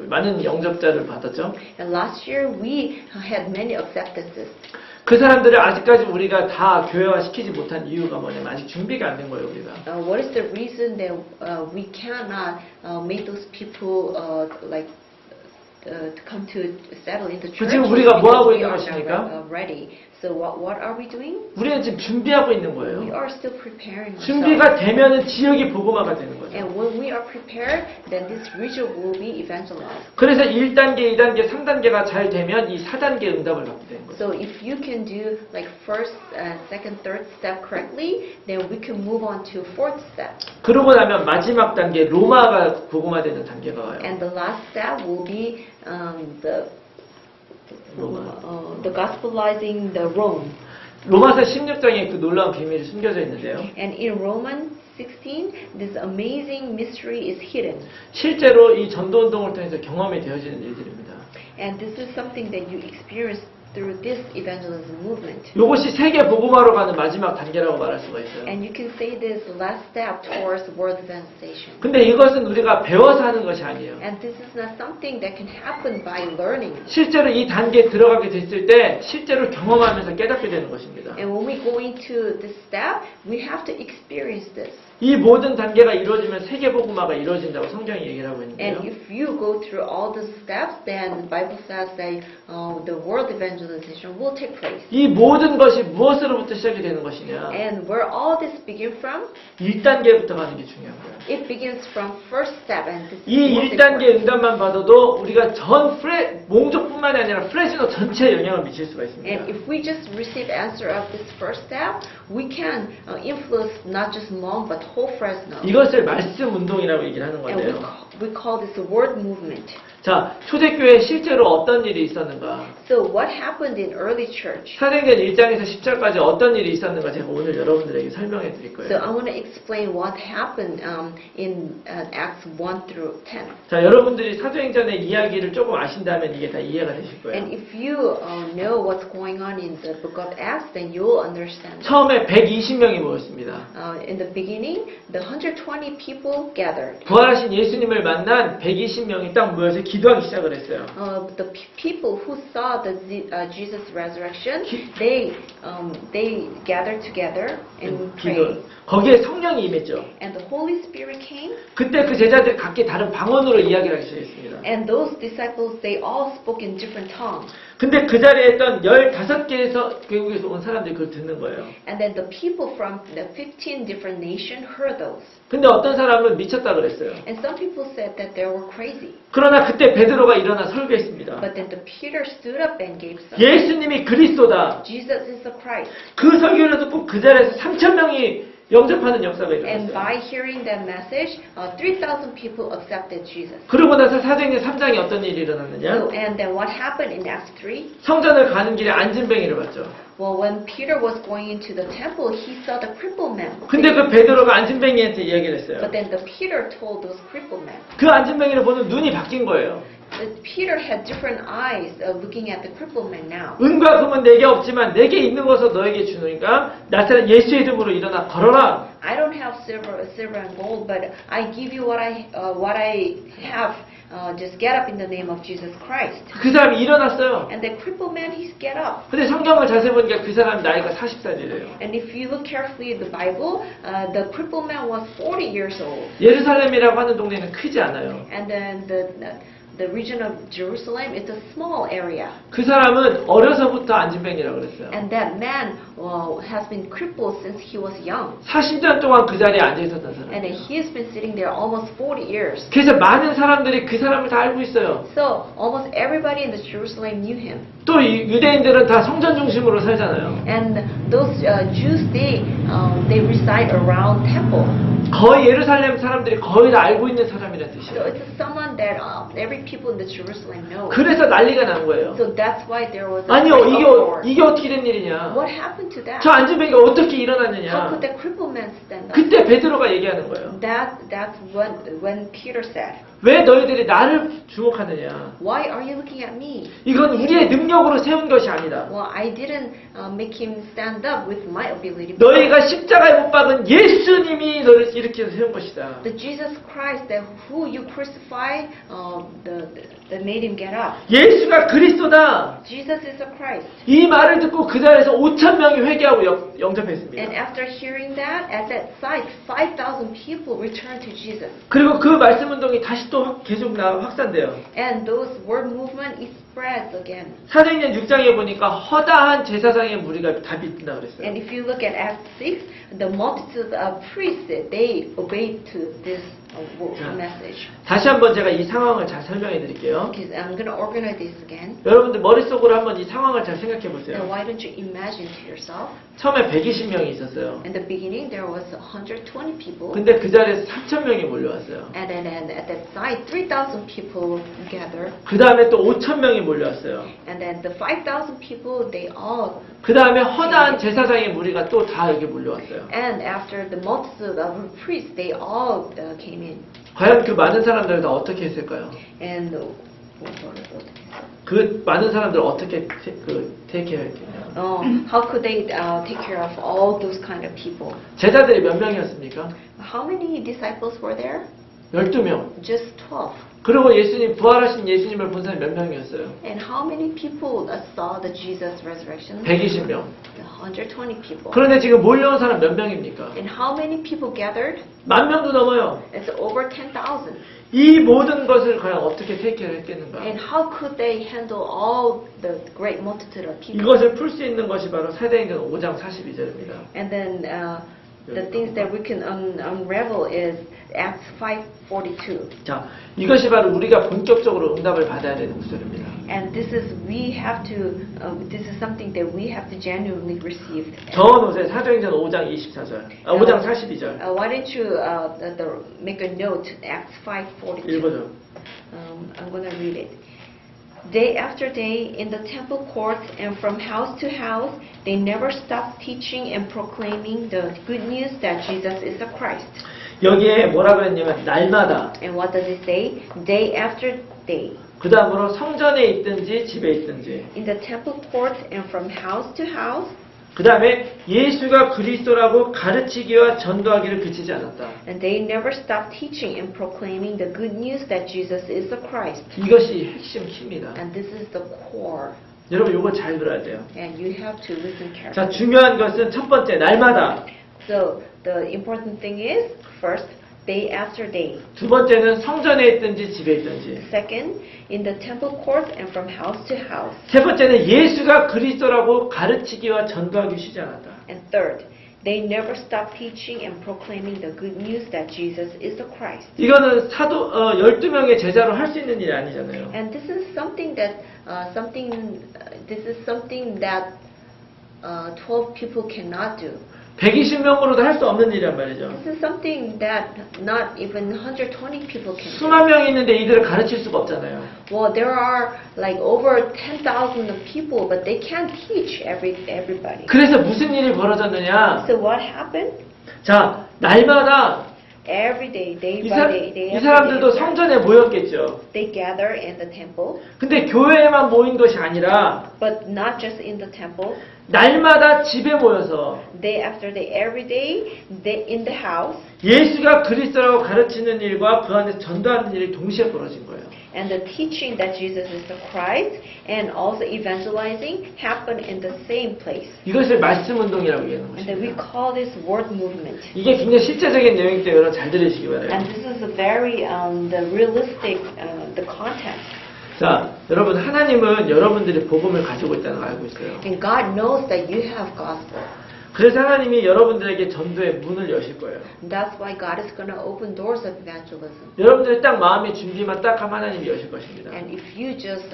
Speaker 1: 많은 영접자를 받았죠.
Speaker 2: And last year we had many acceptances.
Speaker 1: 그 사람들을 아직까지 우리가 다 교회화 시키지 못한 이유가 뭐냐면 아직 준비가 안 된 거예요, 우리가.
Speaker 2: What is the reason that we cannot make those people to come to settle in the church?
Speaker 1: 지금 우리가 뭐 하고
Speaker 2: Because we
Speaker 1: 있는
Speaker 2: are
Speaker 1: 것입니까?
Speaker 2: not ready. So what are we doing?
Speaker 1: 우리는 지금 준비하고 있는
Speaker 2: We
Speaker 1: 거예요.
Speaker 2: are still preparing ourselves.
Speaker 1: 준비가 되면은 지역이 복음화가 되는 거죠.
Speaker 2: And when we are prepared, then this region will be evangelized.
Speaker 1: 그래서 1단계, 2단계, 3단계가 잘 되면 이 4단계 응답을 받게 되는 거죠.
Speaker 2: So if you can do like first, second, third step correctly, then we can move on to fourth step.
Speaker 1: 그러고 나면 마지막 단계 로마가 복음화되는 단계가 와요.
Speaker 2: And the last step will be the gospelizing the Rome.
Speaker 1: 로마서 16장에 그 놀라운 비밀이 숨겨져 있는데요.
Speaker 2: And in Romans 16, this amazing mystery is hidden.
Speaker 1: 실제로 이 전도 운동을 통해서 경험이 되어지는 일들입니다.
Speaker 2: And this is something that you experience through this evangelism movement.
Speaker 1: 이것이 세계 복음화로 가는 마지막 단계라고 말할 수가 있어요.
Speaker 2: And you can say this last step towards world evangelization.
Speaker 1: 근데 이것은 우리가 배워서 하는 것이 아니에요.
Speaker 2: And this is not something that can happen by learning.
Speaker 1: 실제로 이 단계에 들어가게 됐을 때 실제로 경험하면서 깨닫게 되는 것입니다.
Speaker 2: And when we go into this step, we have to experience this.
Speaker 1: 이 모든 단계가 이루어지면 세계 복음화가 이루어진다고 성경이 얘기를 하고 있는데요.
Speaker 2: And if you go through all the steps, then the Bible says that the world evangelization will take place.
Speaker 1: 이 모든 것이 무엇으로부터 시작이 되는 것이냐?
Speaker 2: And where all this begin from?
Speaker 1: 1단계부터 가는 게 중요한 거예요.
Speaker 2: It begins from first step, and this is
Speaker 1: 이
Speaker 2: most
Speaker 1: 1단계
Speaker 2: important.
Speaker 1: 응답만 받아도 우리가 몽족뿐만이 아니라 프레시노 전체에 영향을 미칠 수가 있습니다.
Speaker 2: And if we just receive answer of this first step, we can influence not just Hmong but whole Fresno.
Speaker 1: 이것을 말씀 운동이라고 얘기를 하는
Speaker 2: And
Speaker 1: 건데요.
Speaker 2: we call this a word movement.
Speaker 1: 자, 초대교회에 실제로 어떤 일이 있었는가?
Speaker 2: So what happened in early church?
Speaker 1: 사도행전 1장에서 10절까지 어떤 일이 있었는가 제가 오늘 여러분들에게 설명해 드릴
Speaker 2: So
Speaker 1: 거예요.
Speaker 2: I want to explain what happened in Acts 1 through 10.
Speaker 1: 자, 여러분들이 사도행전의 이야기를 조금 아신다면 이게 다 이해가 되실 거예요.
Speaker 2: And if you know what's going on in the book of Acts, then you'll understand.
Speaker 1: 처음에 120명이 모였습니다.
Speaker 2: In the beginning, the 120 people gathered.
Speaker 1: 부활하신 예수님을 만난 120명이 딱 모여서 기도하기 시작을 했어요.
Speaker 2: The people who saw the Jesus resurrection, they gathered together and prayed.
Speaker 1: 거기에 성령이 임했죠.
Speaker 2: And the Holy Spirit came.
Speaker 1: 그때 그 제자들이 각기 다른 방언으로 이야기를 하기 시작했습니다.
Speaker 2: And those disciples, they all spoke in different tongues.
Speaker 1: 근데 그 자리에 있던 15개에서 외국에서 온 사람들이 그걸 듣는 거예요.
Speaker 2: And then the people from the 15 different nations heard those.
Speaker 1: 근데 어떤 사람은 미쳤다 그랬어요.
Speaker 2: And some people said that they were crazy.
Speaker 1: 그러나 그때 베드로가 일어나 설교했습니다.
Speaker 2: But then the Peter stood up and gave some.
Speaker 1: 예수님이 그리스도다.
Speaker 2: Jesus is the Christ.
Speaker 1: 그 설교를 듣고 그 자리에서 3,000명이 영접하는 역사가
Speaker 2: And
Speaker 1: 일어났어요.
Speaker 2: by hearing that message, 3,000 people accepted Jesus.
Speaker 1: 그러고 나서 사도행전 3장에 어떤 일이 일어났느냐?
Speaker 2: So, and then what happened in Acts 3?
Speaker 1: 성전을 가는 길에 안진뱅이를 봤죠.
Speaker 2: Well, when Peter was going into the temple, he saw the crippled man.
Speaker 1: 근데 그 베드로가 안진뱅이한테 이야기를 했어요.
Speaker 2: But then the Peter told those crippled men.
Speaker 1: 그 안진뱅이를 보는 눈이 바뀐 거예요.
Speaker 2: Peter had different eyes looking at the crippled man now.
Speaker 1: 은과 금은 내게 없지만 내게 있는 것을 너에게 주노니까 나타난 예수의 이름으로 일어나 걸어라.
Speaker 2: I don't have silver and gold, but I give you what I have. Just get up in the name of Jesus Christ.
Speaker 1: 그 사람이 일어났어요.
Speaker 2: And the crippled man, he get up.
Speaker 1: 근데 성경을 자세히 보니까 그 사람 나이가 40살이래요.
Speaker 2: And if you look carefully at the Bible, the crippled man was 40 years old.
Speaker 1: 예루살렘이라고 하는 동네는 크지 않아요.
Speaker 2: And then the region of Jerusalem, it's a small area.
Speaker 1: 그 사람은 어려서부터 안진뱅이라고 그랬어요.
Speaker 2: And that man has been crippled since he was young.
Speaker 1: 40년 동안 그 자리에 앉아 있었던 사람.
Speaker 2: And he has been sitting there almost 40 years.
Speaker 1: 그래서 많은 사람들이 그 사람을 다 알고 있어요.
Speaker 2: So almost everybody in the Jerusalem knew him.
Speaker 1: 또 유대인들은 다 성전 중심으로 살잖아요.
Speaker 2: And those Jews, they reside around temple.
Speaker 1: 거의 예루살렘 사람들이 거의 다 알고 있는 사람이라는
Speaker 2: So
Speaker 1: 뜻이에요.
Speaker 2: it's someone that every people in the Jerusalem know.
Speaker 1: 그래서 난리가 난 거예요.
Speaker 2: So that's why there was a
Speaker 1: 아니요,
Speaker 2: great uproar.
Speaker 1: 이게 어떻게 된 일이냐?
Speaker 2: What happened to that?
Speaker 1: 저 안진뱅이가 어떻게
Speaker 2: How
Speaker 1: 일어났느냐?
Speaker 2: could the crippled man stand up?
Speaker 1: 그때 베드로가 얘기하는 거예요.
Speaker 2: That's when Peter said,
Speaker 1: 왜 너희들이 나를 주목하느냐?
Speaker 2: "Why are you looking at me?
Speaker 1: 이건 우리의 능력으로 세운 것이 아니다.
Speaker 2: Well, I didn't make him stand up with my ability.
Speaker 1: 너희가 십자가에 못 박은 예수님이 너를 일으켜서 세운 것이다.
Speaker 2: The Jesus Christ, that who you crucified, that made him get up.
Speaker 1: 예수가 그리스도다.
Speaker 2: Jesus is a Christ."
Speaker 1: 이 말을 듣고 그 자리에서 5천 명이 회개하고 영접했습니다.
Speaker 2: And after hearing that, at that site, 5,000 people returned to Jesus.
Speaker 1: 그리고 그 말씀 운동이 다시 또 계속 확산돼요.
Speaker 2: And those word movement, it spreads again.
Speaker 1: 사도행전 6장에 보니까 허다한 제사장의 무리가 다 믿는다 그랬어요.
Speaker 2: And if you look at Acts 6, the multitude of priests, they obeyed to this message.
Speaker 1: 다시 한번 제가 이 상황을 잘 설명해 드릴게요.
Speaker 2: Because I'm going to organize this again.
Speaker 1: 여러분들 머릿속으로 한번 이 상황을 잘 생각해
Speaker 2: Then
Speaker 1: 보세요.
Speaker 2: why don't you imagine to yourself?
Speaker 1: 처음에 120명이 있었어요.
Speaker 2: In the beginning, there was 120 people.
Speaker 1: 근데 그 자리에서 3,000명이 몰려왔어요.
Speaker 2: And then at that site, 3,000 people gathered.
Speaker 1: 그 다음에 또 5,000명이 몰려왔어요.
Speaker 2: And then the 5,000 people, they all.
Speaker 1: 그 다음에 허다한 제사장의 무리가 또 다 여기 몰려왔어요.
Speaker 2: And after the multitude of priests, they all came in.
Speaker 1: 과연 그 많은 사람들을 다 어떻게 했을까요?
Speaker 2: And
Speaker 1: 그 많은 사람들을 어떻게 택해했겠냐?
Speaker 2: how could they take care of all those kind of people?
Speaker 1: 제자들이 몇 명이었습니까?
Speaker 2: How many disciples were there?
Speaker 1: 12명.
Speaker 2: Just 12.
Speaker 1: 그리고 예수님, 부활하신 예수님을 본 사람이 몇 명이었어요?
Speaker 2: And how many people saw the Jesus resurrection?
Speaker 1: 120명.
Speaker 2: 120 people.
Speaker 1: 그런데 지금 몰려온 사람 몇 명입니까?
Speaker 2: And how many people gathered?
Speaker 1: 10,000명도 넘어요.
Speaker 2: It's over 10,000.
Speaker 1: 이 모든 것을 과연 어떻게 택해를 했겠는가?
Speaker 2: And how could they handle all the great multitude of people?
Speaker 1: 이것을 풀 수 있는 것이 바로 사도행전 5장 42절입니다.
Speaker 2: And then the things that we can unravel is Acts 5:42.
Speaker 1: 자, 이것이 바로 우리가 본격적으로 응답을 받아야 되는 구절입니다.
Speaker 2: And this is this is something that we have to genuinely receive.
Speaker 1: 적어놓으세요. 사도행전 5장 24절. 5장 42절.
Speaker 2: Why don't you make a note, Acts 5:42.
Speaker 1: 읽어줘.
Speaker 2: I'm going to read it. Day after day in the temple courts and from house to house, they never stopped teaching and proclaiming the good news that Jesus is the Christ.
Speaker 1: 여기에 뭐라고 했냐면 날마다.
Speaker 2: And what does it say? Day after day.
Speaker 1: 그 다음으로 성전에 있든지 집에 있든지.
Speaker 2: In the temple courts and from house to house.
Speaker 1: 그 다음에 예수가 그리스도라고 가르치기와 전도하기를 그치지 않았다.
Speaker 2: And they never stopped teaching and proclaiming the good news that Jesus is the Christ.
Speaker 1: 이것이 핵심 키입니다.
Speaker 2: And this is the core.
Speaker 1: 여러분 이거 잘 들어야 돼요.
Speaker 2: And you have to listen
Speaker 1: 자,
Speaker 2: carefully.
Speaker 1: 중요한 것은 첫 번째 날마다.
Speaker 2: So the important thing is, first, day after day.
Speaker 1: 두 번째는 성전에 있든지 집에 있든지.
Speaker 2: Second, in the temple courts and from house to house.
Speaker 1: 세 번째는 예수가 그리스도라고 가르치기와 전도하기 쉬지 않았다.
Speaker 2: And third, they never stopped teaching and proclaiming the good news that Jesus is the Christ.
Speaker 1: 이거는 12명의 제자로 할 수 있는 일이 아니잖아요.
Speaker 2: And this is something that 12 people cannot do.
Speaker 1: 120명으로도 할 수 없는 일이란 말이죠.
Speaker 2: This is something that not even 120 people can do.
Speaker 1: 수만 명이 있는데 이들을 가르칠 수가 없잖아요.
Speaker 2: Well, there are like over 10,000 of people, but they can't teach everybody.
Speaker 1: 그래서 무슨 일이 벌어졌느냐?
Speaker 2: So what happened?
Speaker 1: 자, 날마다
Speaker 2: Every day, day
Speaker 1: 이,
Speaker 2: by
Speaker 1: 사,
Speaker 2: day, day
Speaker 1: 이
Speaker 2: after
Speaker 1: 사람들도
Speaker 2: day,
Speaker 1: 성전에 모였겠죠.
Speaker 2: they gather in the temple,
Speaker 1: 근데 교회에만 모인 것이 아니라
Speaker 2: but not just in the temple.
Speaker 1: 날마다 집에 모여서
Speaker 2: Day after day, every day, they in the house,
Speaker 1: 예수가 그리스도라고 가르치는 일과 그 안에서 전도하는 일이 동시에 벌어진 거예요.
Speaker 2: and the teaching that Jesus is the Christ, and also evangelizing happen in the same place.
Speaker 1: 이것을 말씀 운동이라고 얘기하는
Speaker 2: And then we
Speaker 1: 것입니다.
Speaker 2: call this word movement.
Speaker 1: 이게 굉장히 실제적인 내용이기 때문에 여러분 잘 들으시기 바라요.
Speaker 2: And this is a very the realistic the content.
Speaker 1: 자, 여러분 하나님은 여러분들이 복음을 가지고 있다는 걸 알고 있어요.
Speaker 2: And God knows that you have gospel.
Speaker 1: 그래서 하나님이 여러분들에게 전도의 문을 여실 거예요.
Speaker 2: That's why God is going to open doors of evangelism.
Speaker 1: 여러분들이 딱 마음의 준비만 딱 하면 하나님이 여실 것입니다.
Speaker 2: And if you just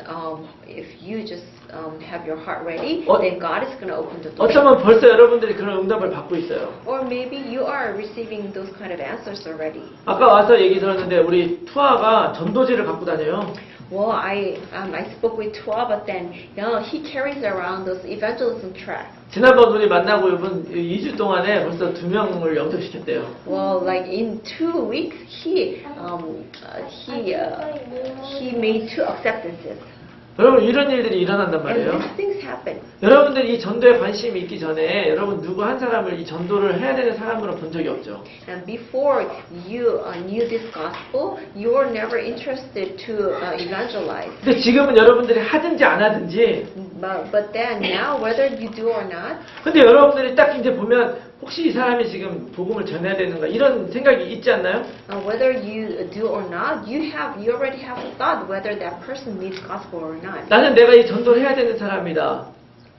Speaker 2: have your heart ready,
Speaker 1: 어-
Speaker 2: then God is going to open the door.
Speaker 1: 어쩌면 벌써 여러분들이 그런 응답을 받고 있어요.
Speaker 2: Or maybe you are receiving those kind of answers already.
Speaker 1: 아까 와서 얘기 들었는데 우리 투아가 전도지를 갖고 다녀요.
Speaker 2: Well, I spoke with Tua, but then he carries around those evangelism track.
Speaker 1: 지난번 우리 만나고 이번 2주 동안에 벌써 2명을 영접시켰대요.
Speaker 2: Well, like in 2 weeks, he made 2 acceptances.
Speaker 1: 여러분 이런 일들이 일어난단
Speaker 2: And
Speaker 1: 말이에요.
Speaker 2: these things happen.
Speaker 1: 여러분들이 이 전도에 관심이 있기 전에 여러분 누구 한 사람을 이 전도를 해야 되는 사람으로 본 적이 없죠.
Speaker 2: And before you knew this gospel, you were never interested to evangelize.
Speaker 1: 근데 지금은 여러분들이 하든지 안 하든지
Speaker 2: But then now, whether you do or not,
Speaker 1: 근데 여러분들이 딱 이제 보면 혹시 이 사람이 지금 복음을 전해야 되는가 이런 생각이 있지 않나요?
Speaker 2: whether you do or not, you already have a thought whether that person needs gospel or not.
Speaker 1: 나는 내가 이 전도를 해야 되는 사람이다.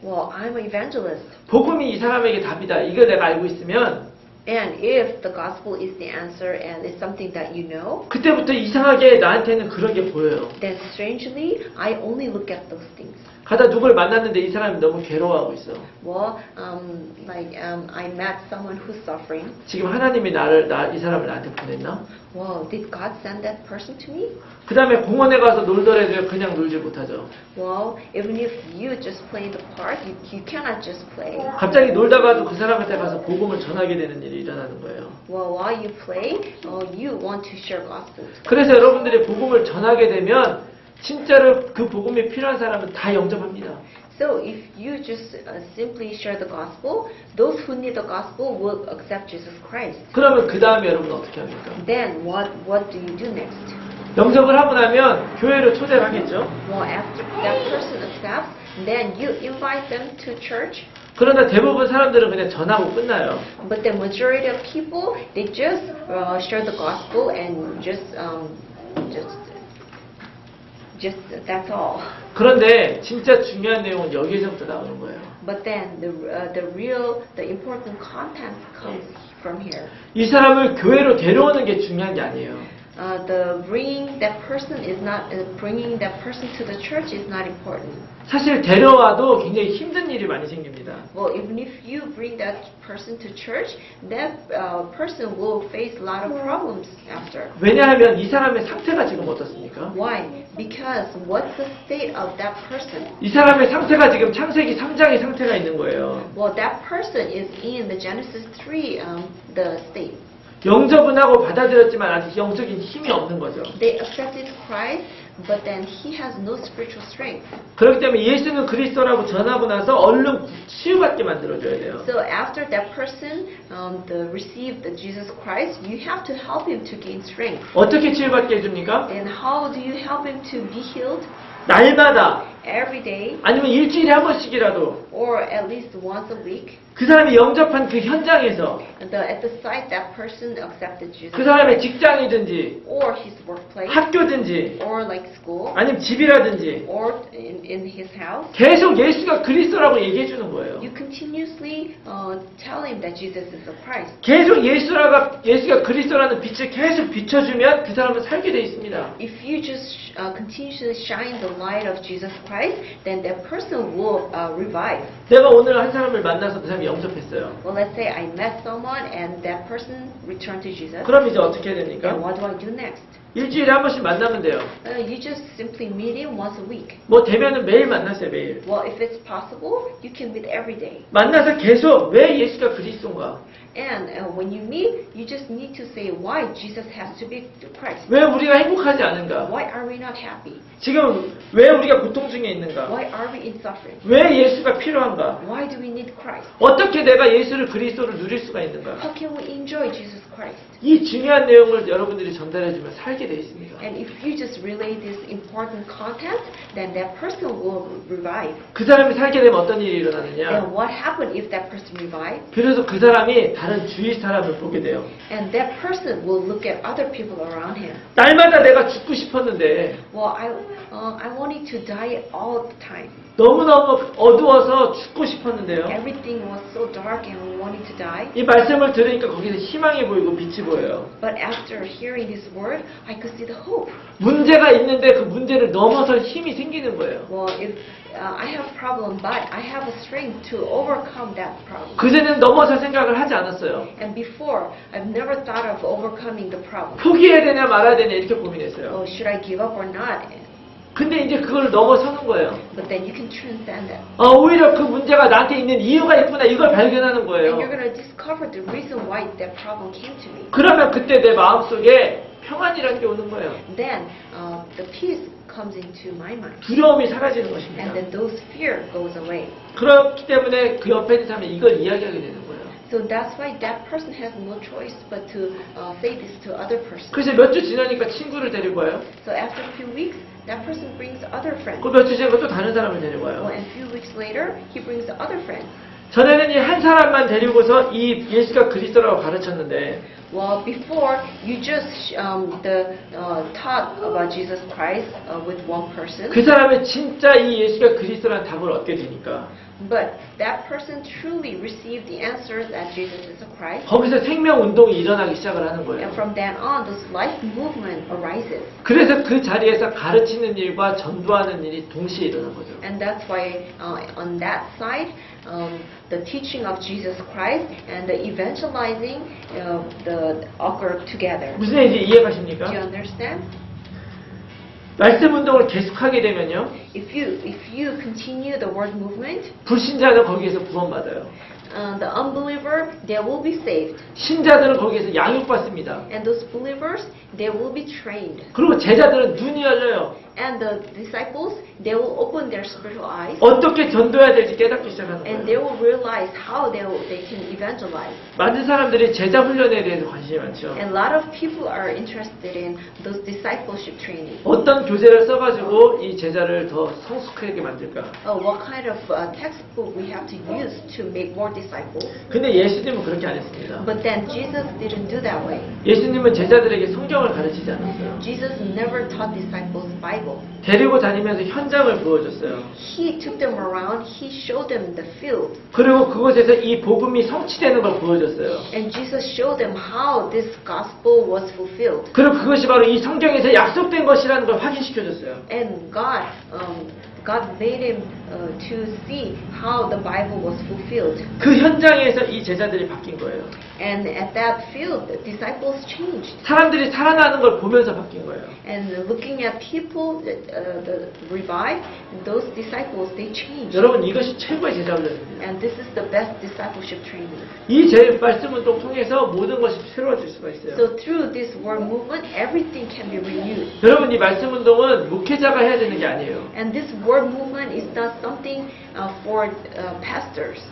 Speaker 2: Well, I'm an evangelist.
Speaker 1: 복음이 이 사람에게 답이다. 이걸 내가 알고 있으면
Speaker 2: And if the gospel is the answer and it's something that you know,
Speaker 1: 그때부터 이상하게 나한테는 그런 게 보여요.
Speaker 2: then strangely, I only look at those things.
Speaker 1: 가다 누굴 만났는데 이 사람이 너무 괴로워하고 있어.
Speaker 2: Well, I met someone who's suffering.
Speaker 1: 지금 하나님이 이 사람을 나한테 보냈나?
Speaker 2: Well, did God send that person to me?
Speaker 1: 그 다음에 공원에 가서 놀더라도 그냥 놀지 못하죠.
Speaker 2: Well, even if you just play the part, you cannot just play.
Speaker 1: 갑자기 놀다가도 그 사람한테 가서 복음을 전하게 되는 일이 일어나는 거예요.
Speaker 2: Well, while you play, you want to share gospel.
Speaker 1: 그래서 여러분들이 복음을 전하게 되면 진짜로 그 복음이 필요한 사람은 다 영접합니다.
Speaker 2: So if you just simply share the gospel, those who need the gospel will accept Jesus Christ.
Speaker 1: 그러면 그 다음에 여러분 어떻게 합니까?
Speaker 2: Then what do you do next?
Speaker 1: 영접을 하고 나면 교회로 초대를 하겠죠.
Speaker 2: Well, after that person accepts, then you invite them to church.
Speaker 1: 그러나 대부분 사람들은 그냥 전하고 끝나요.
Speaker 2: But the majority of people, they just share the gospel and just that's all.
Speaker 1: 그런데 진짜 중요한 내용은 여기서부터 나오는 거예요.
Speaker 2: But then the important content comes from here.
Speaker 1: 이 사람을 교회로 데려오는 게 중요한 게 아니에요.
Speaker 2: Bringing that person to the church is not important.
Speaker 1: 사실 데려와도 굉장히 힘든 일이 많이 생깁니다.
Speaker 2: Well, even if you bring that person to church, that person will face a lot of problems after.
Speaker 1: 왜냐하면 이 사람의 상태가 지금 어떻습니까?
Speaker 2: Why? Because what's the state of that person?
Speaker 1: 이 사람의 상태가 지금 창세기 3장의 상태가 있는 거예요.
Speaker 2: Well, that person is in the Genesis 3 the state.
Speaker 1: 영접은 하고 받아들였지만 아직 영적인 힘이 없는 거죠.
Speaker 2: They accepted Christ, but then he has no spiritual strength.
Speaker 1: 그렇기 때문에 예수는 그리스도라고 전하고 나서 얼른 치유받게 만들어줘야 돼요.
Speaker 2: So after that person received the Jesus Christ, you have to help him to gain strength.
Speaker 1: 어떻게 치유받게 해줍니까?
Speaker 2: And how do you help him to be healed?
Speaker 1: 날마다
Speaker 2: Every day,
Speaker 1: 아니면 일주일에 한 번씩이라도
Speaker 2: or at least once a week.
Speaker 1: 그 사람이 영접한 그 현장에서
Speaker 2: At the site that person accepted Jesus
Speaker 1: 그 사람의
Speaker 2: Christ,
Speaker 1: 직장이든지
Speaker 2: or his workplace,
Speaker 1: 학교든지
Speaker 2: or like school,
Speaker 1: 아니면 집이라든지
Speaker 2: or in his house,
Speaker 1: 계속 예수가 그리스도라고 얘기해 주는 거예요.
Speaker 2: you continuously tell him that Jesus is the Christ.
Speaker 1: 계속 예수가 그리스도라는 빛을 계속 비춰주면 그 사람은 살게 돼 있습니다.
Speaker 2: If you just continuously shine the light of Jesus Christ, then that person will revive.
Speaker 1: 내가 오늘 한 사람을 만나서 그 사람이 영접했어요.
Speaker 2: Well, let's say I met someone and that person returned to Jesus.
Speaker 1: 그럼 이제 어떻게 해야
Speaker 2: And
Speaker 1: 됩니까?
Speaker 2: what do I do next?
Speaker 1: 일주일에 한 번씩 만나면 돼요.
Speaker 2: You just simply meet him once a week.
Speaker 1: 뭐 되면은 매일 만나세요, 매일.
Speaker 2: Well, if it's possible, you can meet every day.
Speaker 1: 만나서 계속 왜 예수가 그리스도인가?
Speaker 2: And when you meet, you just need to say why Jesus has to be Christ.
Speaker 1: 왜 우리가 행복하지 않은가?
Speaker 2: Why are we not happy?
Speaker 1: 지금 왜 우리가 고통 중에 있는가?
Speaker 2: Why are we in suffering?
Speaker 1: 왜 예수가 필요한가?
Speaker 2: Why do we need Christ?
Speaker 1: 어떻게 내가 예수를 그리스도를 누릴 수가 있는가?
Speaker 2: How can we enjoy Jesus Christ?
Speaker 1: 이 중요한 내용을 여러분들이 전달해주면 살게 돼 있습니다.
Speaker 2: And if you just relay this important content, then that person will revive.
Speaker 1: 그 사람이 살게 되면 어떤 일이
Speaker 2: Then
Speaker 1: 일어나느냐?
Speaker 2: what happened if that person revives?
Speaker 1: 그래서 그 사람이 다른 주위 사람을 보게 돼요.
Speaker 2: And that person will look at other people around him.
Speaker 1: 날마다 내가 죽고 싶었는데
Speaker 2: Well, I wanted to die all the time.
Speaker 1: 너무너무 어두워서 죽고 싶었는데요.
Speaker 2: Everything was so dark and we wanted to die.
Speaker 1: 이 말씀을 들으니까 거기서 희망이 보이고 빛이 보여요.
Speaker 2: But after hearing His word, I could see the hope.
Speaker 1: 문제가 있는데 그 문제를 넘어설 힘이 생기는 거예요.
Speaker 2: Well, if I have a problem, but I have a strength to overcome that problem.
Speaker 1: 그전에는 넘어설 생각을 하지 않았어요.
Speaker 2: And before, I've never thought of overcoming the problem.
Speaker 1: 포기해야 되냐 말아야 되냐 이렇게 고민했어요.
Speaker 2: Oh, should I give up or not?
Speaker 1: 근데 이제 그걸 넘어서는 거예요.
Speaker 2: But then you can transcend that.
Speaker 1: 오히려 그 문제가 나한테 있는 이유가 있구나 이걸 발견하는
Speaker 2: And
Speaker 1: 거예요.
Speaker 2: you're going to discover the reason why that problem came to me.
Speaker 1: 그러면 그때 내 마음속에 평안이라는 게 오는 거예요.
Speaker 2: Then the peace comes into my mind.
Speaker 1: 두려움이 사라지는 것입니다.
Speaker 2: And then those fear goes away.
Speaker 1: 그렇기 때문에 그 옆에 있는 사람이 이걸 이야기하게 되는 거예요.
Speaker 2: So that's why that person has no choice but to say this to other person.
Speaker 1: 그래서 몇 주 지나니까 친구를 데리고 와요.
Speaker 2: So after a few weeks, that person brings other friends.
Speaker 1: 그 몇 주 지나고 또 다른 사람을 데리고
Speaker 2: Well,
Speaker 1: 와요.
Speaker 2: and a few weeks later, he brings other friends.
Speaker 1: 전에는 이 한 사람만 데리고서 이 예수가 그리스도라고 가르쳤는데
Speaker 2: Well, before you just taught about Jesus Christ with one person,
Speaker 1: 그 사람이 진짜 이 예수가 그리스도라는 답을 얻게 되니까
Speaker 2: but that person truly received the answer that Jesus is a Christ.
Speaker 1: 거기서 생명 운동이 일어나기 시작을 하는 거예요.
Speaker 2: And from then on, this life movement arises.
Speaker 1: 그래서 그 자리에서 가르치는 일과 전도하는 일이 동시에 일어난 거죠.
Speaker 2: And that's why on that side, the teaching of Jesus Christ and the evangelizing occur together.
Speaker 1: 무슨 얘기인지
Speaker 2: Do
Speaker 1: 이해가십니까?
Speaker 2: you understand?
Speaker 1: 말씀 운동을 계속하게 되면요.
Speaker 2: If you continue the word movement,
Speaker 1: 불신자는 거기에서 구원받아요.
Speaker 2: the unbeliever, they will be saved.
Speaker 1: 신자들은 거기에서 양육받습니다.
Speaker 2: And those believers, they will be trained.
Speaker 1: 그리고 제자들은 눈이 열려요.
Speaker 2: And the disciples, they will open their spiritual eyes.
Speaker 1: 어떻게 전도해야 될지 깨닫기 시작하는
Speaker 2: And they
Speaker 1: 거예요.
Speaker 2: will realize how they can evangelize.
Speaker 1: 많은 사람들이 제자 훈련에 대해서 관심이 많죠.
Speaker 2: And a lot of people are interested in those discipleship training.
Speaker 1: 어떤 교재를 써가지고 이 제자를 더 성숙하게 만들까?
Speaker 2: What kind of textbook we have to use to make more disciples?
Speaker 1: 근데 예수님은 그렇게 안 했습니다.
Speaker 2: But then Jesus didn't do that way.
Speaker 1: 예수님은 제자들에게 성경을 가르치지 않았어요.
Speaker 2: Jesus never taught disciples Bible.
Speaker 1: 데리고 다니면서 현장을 보여줬어요.
Speaker 2: He took them around. He showed them the field.
Speaker 1: 그리고 그곳에서 이 복음이 성취되는 걸 보여줬어요.
Speaker 2: And Jesus showed them how this gospel was fulfilled.
Speaker 1: 그리고 그것이 바로 이 성경에서 약속된 것이라는 걸 확인시켜줬어요.
Speaker 2: And God made him to see how the Bible was fulfilled.
Speaker 1: 그 현장에서 이 제자들이 바뀐 거예요.
Speaker 2: And at that field, the disciples changed.
Speaker 1: 사람들이 살아나는 걸 보면서 바뀐 거예요.
Speaker 2: And looking at people the revived, those disciples, they changed.
Speaker 1: 여러분 이것이 최고의 제자 훈련입니다.
Speaker 2: And this is the best discipleship training.
Speaker 1: 이 제 말씀 운동 통해서 모든 것이 새로워질 수가 있어요.
Speaker 2: So through this word movement, everything can be renewed.
Speaker 1: 여러분 이 말씀 운동은 목회자가 해야 되는 게 아니에요.
Speaker 2: And this word movement is not something for pastors.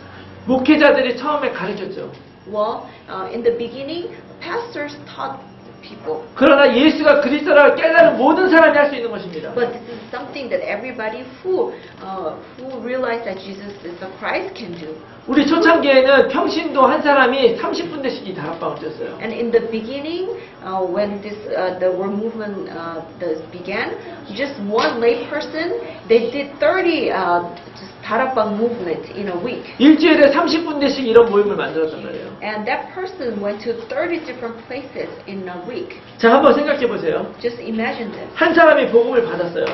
Speaker 1: 목회자들이 처음에 가르쳤죠.
Speaker 2: Well, in the beginning, pastors taught people.
Speaker 1: 그러나 예수가 그리스도라고 깨달은 모든 사람이 할 수 있는 것입니다.
Speaker 2: But this is something that everybody who realize that Jesus is the Christ can do.
Speaker 1: 우리 초창기에는 평신도 한 사람이 30분대씩 이 다락방을 쪘어요.
Speaker 2: And in the beginning, when the word movement began, just one lay person, they did 30 just 다락방 movement in a week.
Speaker 1: 일주일에 30군데씩 이런 모임을 만들었단 말이에요.
Speaker 2: And that person went to 30 different places in a week.
Speaker 1: 자, 한번 생각해 보세요.
Speaker 2: Just imagine this.
Speaker 1: 한 사람이 복음을 받았어요.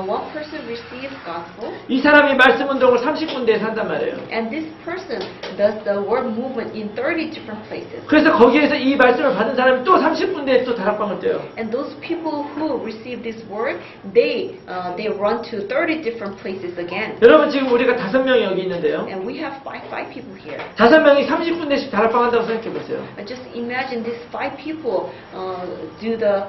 Speaker 2: One person receives gospel,
Speaker 1: 이 사람이 말씀 운동을 30군데에서 한단 말이에요.
Speaker 2: and this person does the word movement in 30 different places.
Speaker 1: 그래서 거기에서 이 말씀을 받은 사람이 또 30군데에 또 다락방을 떼요.
Speaker 2: And those people who receive this word, they run to 30 different places again.
Speaker 1: 여러분 지금 우리가 5명이 여기 있는데요.
Speaker 2: And we have five people here.
Speaker 1: 5명이 30군데씩 다락방 한다고 생각해 보세요.
Speaker 2: Just imagine these 5 people do the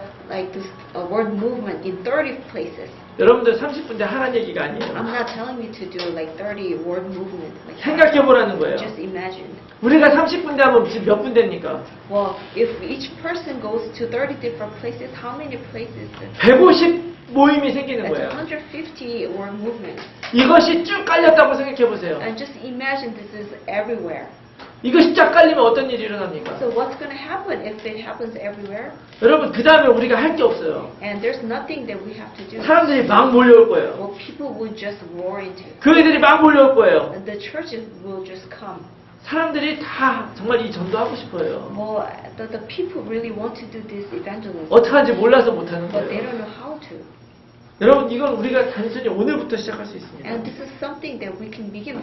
Speaker 2: this word movement in 30 places.
Speaker 1: 여러분들 30군데 하라는 얘기가
Speaker 2: I'm
Speaker 1: 아니에요.
Speaker 2: not telling you to do like 30 word movement. Like that.
Speaker 1: 생각해 보라는 거예요.
Speaker 2: Just imagine.
Speaker 1: 우리가 30군데 하면 지금 몇 군데입니까?
Speaker 2: Well, if each person goes to 30 different places, how many places?
Speaker 1: 150 모임이 생기는
Speaker 2: That's
Speaker 1: 거예요.
Speaker 2: 150 word movements.
Speaker 1: 이것이 쭉 깔렸다고 생각해 보세요.
Speaker 2: And just imagine this is everywhere.
Speaker 1: 이것이 쫙 깔리면 어떤 일이 일어납니까?
Speaker 2: So what's going to happen if it happens everywhere?
Speaker 1: 여러분 그 다음에 우리가 할 게 없어요.
Speaker 2: And there's nothing that we have to do.
Speaker 1: 사람들이 막 몰려올 거예요.
Speaker 2: Well, people will just roar into it.
Speaker 1: 교회들이 막 몰려올 거예요.
Speaker 2: And the churches will just come.
Speaker 1: 사람들이 다 정말 이 전도하고 싶어요.
Speaker 2: Well, the people really want to do this evangelism,
Speaker 1: 어떻게 하는지 몰라서 못하는
Speaker 2: but they
Speaker 1: 거예요.
Speaker 2: don't know how to.
Speaker 1: 여러분 이건 우리가 단순히 오늘부터 시작할 수 있습니다.
Speaker 2: And this is something that we can begin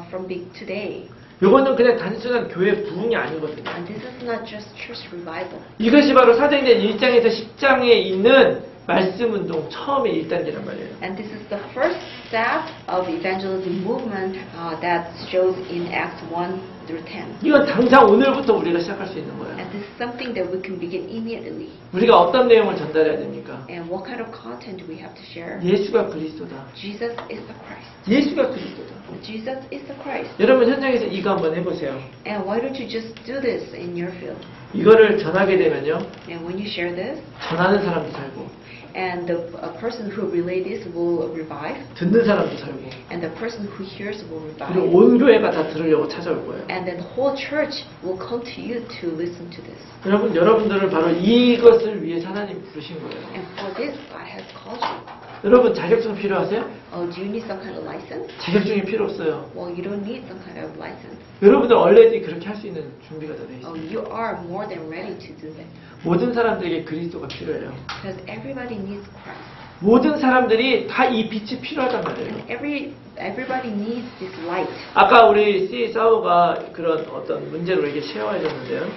Speaker 2: from today.
Speaker 1: 이거는 그냥 단순한 교회 부흥이 아니거든요.
Speaker 2: And this is not just church revival.
Speaker 1: 이것이 바로 사도행전 1장에서 10장에 있는 말씀 운동 처음의 1단계란 말이에요.
Speaker 2: And this is the first step of evangelism movement that shows in Acts 1 through 10.
Speaker 1: 이건 당장 오늘부터 우리가 시작할 수 있는 거예요.
Speaker 2: And this is something that we can begin immediately.
Speaker 1: 우리가 어떤 내용을 전달해야 됩니까?
Speaker 2: And what kind of content do we have to share?
Speaker 1: 예수가 그리스도다.
Speaker 2: Jesus is the Christ.
Speaker 1: 예수가 그리스도다.
Speaker 2: Jesus is the Christ.
Speaker 1: 여러분 현장에서 이거 한번 해보세요.
Speaker 2: And why don't you just do this in your field?
Speaker 1: 이거를 전하게 되면요.
Speaker 2: And when you share this,
Speaker 1: 전하는 사람도 살고
Speaker 2: and the person who relay this will revive,
Speaker 1: 듣는 사람도 살고
Speaker 2: and the person who hears will
Speaker 1: 그리고
Speaker 2: revive,
Speaker 1: 온 교회가 다 들으려고 찾아올 거예요.
Speaker 2: and then the whole church will come to you to listen to this.
Speaker 1: 여러분 여러분들을 바로 이것을 위해 하나님 부르신 거예요.
Speaker 2: And for this, God has called you.
Speaker 1: 여러분 자격증 필요하세요?
Speaker 2: Do you need some kind of license?
Speaker 1: 자격증이 필요 없어요.
Speaker 2: Well, you don't need some kind of license.
Speaker 1: 여러분들 얼레디 그렇게 할 수 있는 준비가 다 돼 있어요.
Speaker 2: You are more than ready to do that.
Speaker 1: 모든 사람들에게 그리스도가 필요해요.
Speaker 2: Because everybody needs Christ.
Speaker 1: 모든 사람들이 다 이 빛이 필요하단 말이에요.
Speaker 2: And everybody needs this light.
Speaker 1: 아까 우리 C 사우가 그런 어떤 문제로 이렇게 쉐어해줬는데요.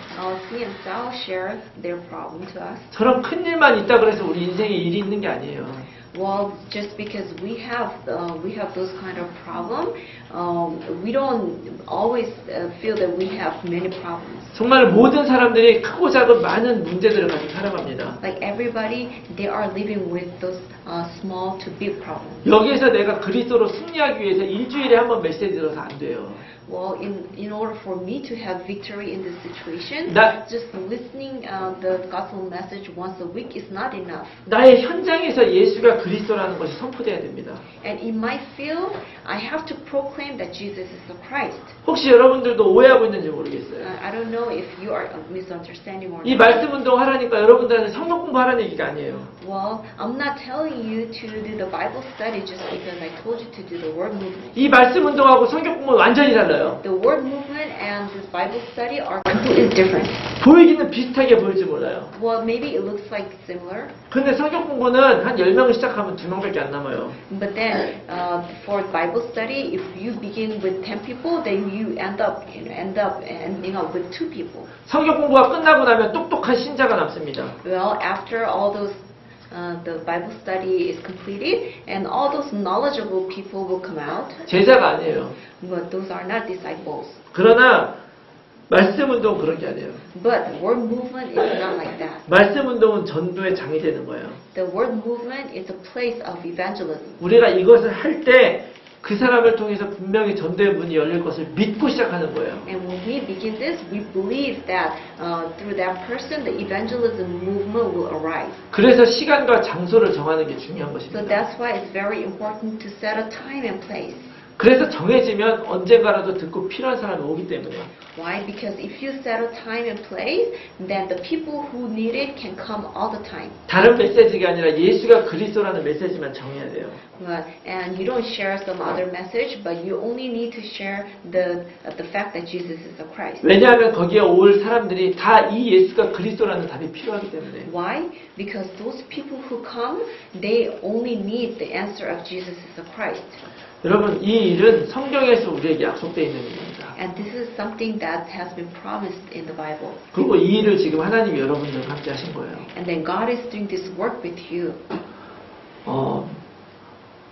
Speaker 2: C and Sao share their problem to us.
Speaker 1: 저런 큰 일만 있다 그래서 우리 인생에 일이 있는 게 아니에요.
Speaker 2: Well, just because we have those kind of problem, we don't always feel that we have many problems.
Speaker 1: 정말 모든 사람들이 크고 작은 많은 문제들을 가지고 살아갑니다.
Speaker 2: Like everybody, they are living with those small to big problems.
Speaker 1: 여기에서 내가 그리스도로 승리하기 위해서 일주일에 한 번 메시지 들어서 안 돼요.
Speaker 2: Well, in order for me to have victory in this situation,
Speaker 1: 나-
Speaker 2: just listening the gospel message once a week is not enough.
Speaker 1: 나의 현장에서 예수가 그리스도라는 것이 선포돼야 됩니다.
Speaker 2: And in my field, I have to proclaim that Jesus is the Christ.
Speaker 1: 혹시 여러분들도 오해하고 있는지 모르겠어요.
Speaker 2: I don't know if you are misunderstanding or
Speaker 1: 이
Speaker 2: not.
Speaker 1: 말씀 운동 하라니까 여러분들한테 성경 공부하라는 얘기가 아니에요.
Speaker 2: Well, I'm not telling you to do the Bible study just because I told you to do the word movement.
Speaker 1: 이 말씀 운동하고 성경 공부는 완전히 달라요.
Speaker 2: The word movement and this Bible study are completely different.
Speaker 1: 보이기는 비슷하게 보일지 몰라요.
Speaker 2: Well, maybe it looks like similar,
Speaker 1: 근데 성경 공부는 한 10명 시작하면 2명밖에 안 남아요.
Speaker 2: but then for Bible study, if you begin with 10 people, then you end up ending up with 2 people.
Speaker 1: 성경 공부가 끝나고 나면 똑똑한 신자가 남습니다.
Speaker 2: Well, after all those the Bible study is completed, and all those knowledgeable people will come out,
Speaker 1: 제자가 아니에요.
Speaker 2: but those are not disciples.
Speaker 1: 그러나 말씀 운동은 그런 게 아니에요.
Speaker 2: But word movement is not like that.
Speaker 1: 말씀 운동은 전도의 장이 되는 거예요.
Speaker 2: The word movement is a place of evangelism.
Speaker 1: 우리가 이것을 할 때 그 사람을 통해서 분명히 전도의 문이 열릴 것을 믿고 시작하는 거예요.
Speaker 2: And when we begin this, we believe that through that person, the evangelism movement will arise.
Speaker 1: 그래서 시간과 장소를 정하는 게 중요한
Speaker 2: So
Speaker 1: 것입니다.
Speaker 2: that's why it's very important to set a time and place.
Speaker 1: 그래서 정해지면 언젠가라도 듣고 필요한 사람이 오기 때문에.
Speaker 2: Why? Because if you set a time and place, then the people who need it can come all the time.
Speaker 1: 다른 메시지가 아니라 예수가 그리스도라는 메시지만 정해야 돼요.
Speaker 2: And you don't share some other message, but you only need to share the fact that Jesus is the Christ.
Speaker 1: 왜냐하면 거기에 올 사람들이 다 이 예수가 그리스도라는 답이 필요하기 때문에.
Speaker 2: Why? Because those people who come, they only need the answer of Jesus is the Christ.
Speaker 1: 여러분, 이 일은 성경에서 우리에게 약속되어 있는 일입니다.
Speaker 2: And this is something that has been promised in the Bible.
Speaker 1: 그리고 이 일을 지금 하나님이 여러분들과 함께 하신 거예요.
Speaker 2: And then God is doing this work with you.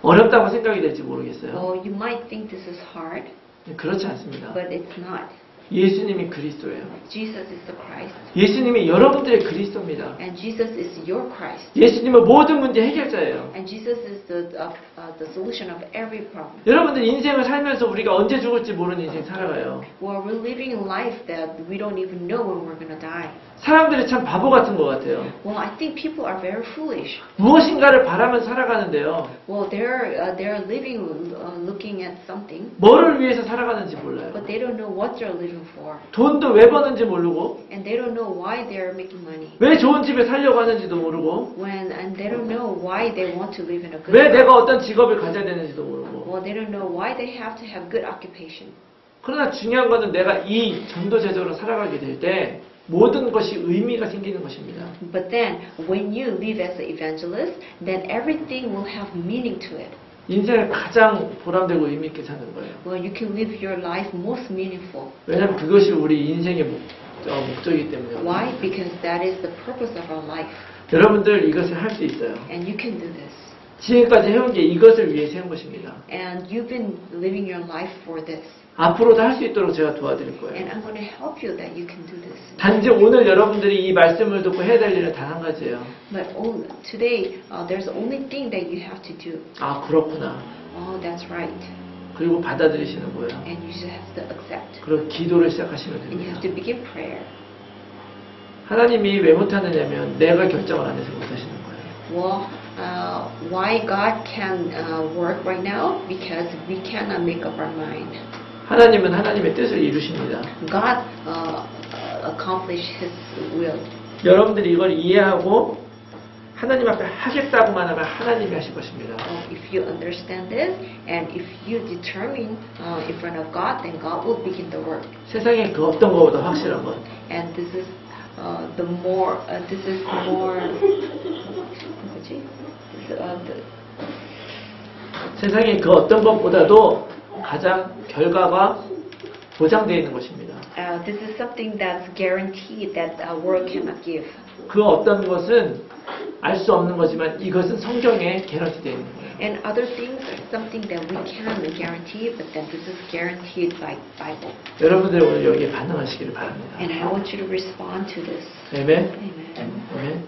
Speaker 1: 어렵다고 생각이 될지 모르겠어요.
Speaker 2: Well, you might think this is hard,
Speaker 1: 그렇지 않습니다.
Speaker 2: but it's not.
Speaker 1: 예수님이 그리스도예요.
Speaker 2: Jesus is the Christ.
Speaker 1: 예수님이 여러분들의 그리스도입니다.
Speaker 2: And Jesus is your Christ.
Speaker 1: 예수님은 모든 문제 해결자예요.
Speaker 2: And Jesus is the solution of every problem.
Speaker 1: 여러분들 인생을 살면서 우리가 언제 죽을지 모르는 인생 살아가요.
Speaker 2: Well, we're living a life that we don't even know when we're going to die.
Speaker 1: 사람들이 참 바보 같은 것 같아요.
Speaker 2: Well, I think people are very foolish.
Speaker 1: 무엇인가를 바라면 살아가는데요.
Speaker 2: Well, they're living looking at something,
Speaker 1: 뭐를 위해서 살아가는지 몰라요.
Speaker 2: but they don't know what they're living for.
Speaker 1: 돈도 왜 버는지 모르고,
Speaker 2: And they don't know why they're making money.
Speaker 1: 왜 좋은 집에 살려고 하는지도 모르고,
Speaker 2: And they don't know why they want to live in a good
Speaker 1: 왜
Speaker 2: life.
Speaker 1: 내가 어떤 직업을 가져야 되는지도 모르고.
Speaker 2: Well, they don't know why they have to have good occupation.
Speaker 1: 그러나 중요한 것은 내가 이 전도제적으로 살아가게 될 때 모든 것이 의미가 생기는 것입니다.
Speaker 2: But then, when you live as an evangelist, then everything will have meaning to it.
Speaker 1: 인생을 가장 보람되고 의미 있게 사는 거예요.
Speaker 2: Well, you can live your life most meaningful.
Speaker 1: 왜냐하면 그것이 우리 인생의 목적이기 때문에.
Speaker 2: Why? Because that is the purpose of our life.
Speaker 1: 여러분들 이것을 할 수 있어요.
Speaker 2: And you can do this.
Speaker 1: 지금까지 해온 게 이것을 위해 세운 것입니다.
Speaker 2: And you've been living your life for this.
Speaker 1: 앞으로도 할 수 있도록 제가 도와드릴 거예요.
Speaker 2: And I'm going to help you that you can do this.
Speaker 1: 단지 오늘 여러분들이 이 말씀을 듣고 해야 될 일은 단 한 가지예요.
Speaker 2: But today, there's the only thing that you have to do.
Speaker 1: 아, 그렇구나.
Speaker 2: Oh, that's right.
Speaker 1: 그리고 받아들이시는 거예요.
Speaker 2: And you just have to accept.
Speaker 1: 그리고 기도를 시작하시면
Speaker 2: And you
Speaker 1: 됩니다.
Speaker 2: have to begin prayer.
Speaker 1: 하나님이 왜 못하느냐면 내가 결정을 안 해서 못하시는 거예요.
Speaker 2: Well, why God can work right now? Because we cannot make up our mind.
Speaker 1: 하나님은 하나님의 뜻을 이루십니다.
Speaker 2: God accomplish His will.
Speaker 1: 여러분들이 이걸 이해하고 하나님 앞에 하겠다고만 하면 하나님이 하실 것입니다.
Speaker 2: If you understand this, and if you determine in front of God, then God will begin the work.
Speaker 1: 세상에 그 어떤 것보다 확실한 것.
Speaker 2: And this is more. 뭐지?
Speaker 1: 세상에 그 어떤 것보다도 가장 결과가 보장되어 있는 것입니다.
Speaker 2: This is something that's guaranteed that our world cannot give.
Speaker 1: 그 어떤 것은 알 수 없는 거지만 이것은 성경에 개런티되어 있는 거예요.
Speaker 2: And other things are something that we cannot guarantee, but then this is guaranteed by Bible.
Speaker 1: 여러분들 오늘 여기에 반응하시기를 바랍니다.
Speaker 2: And I want you to respond to this.
Speaker 1: 아멘.
Speaker 2: Amen.
Speaker 1: 아멘.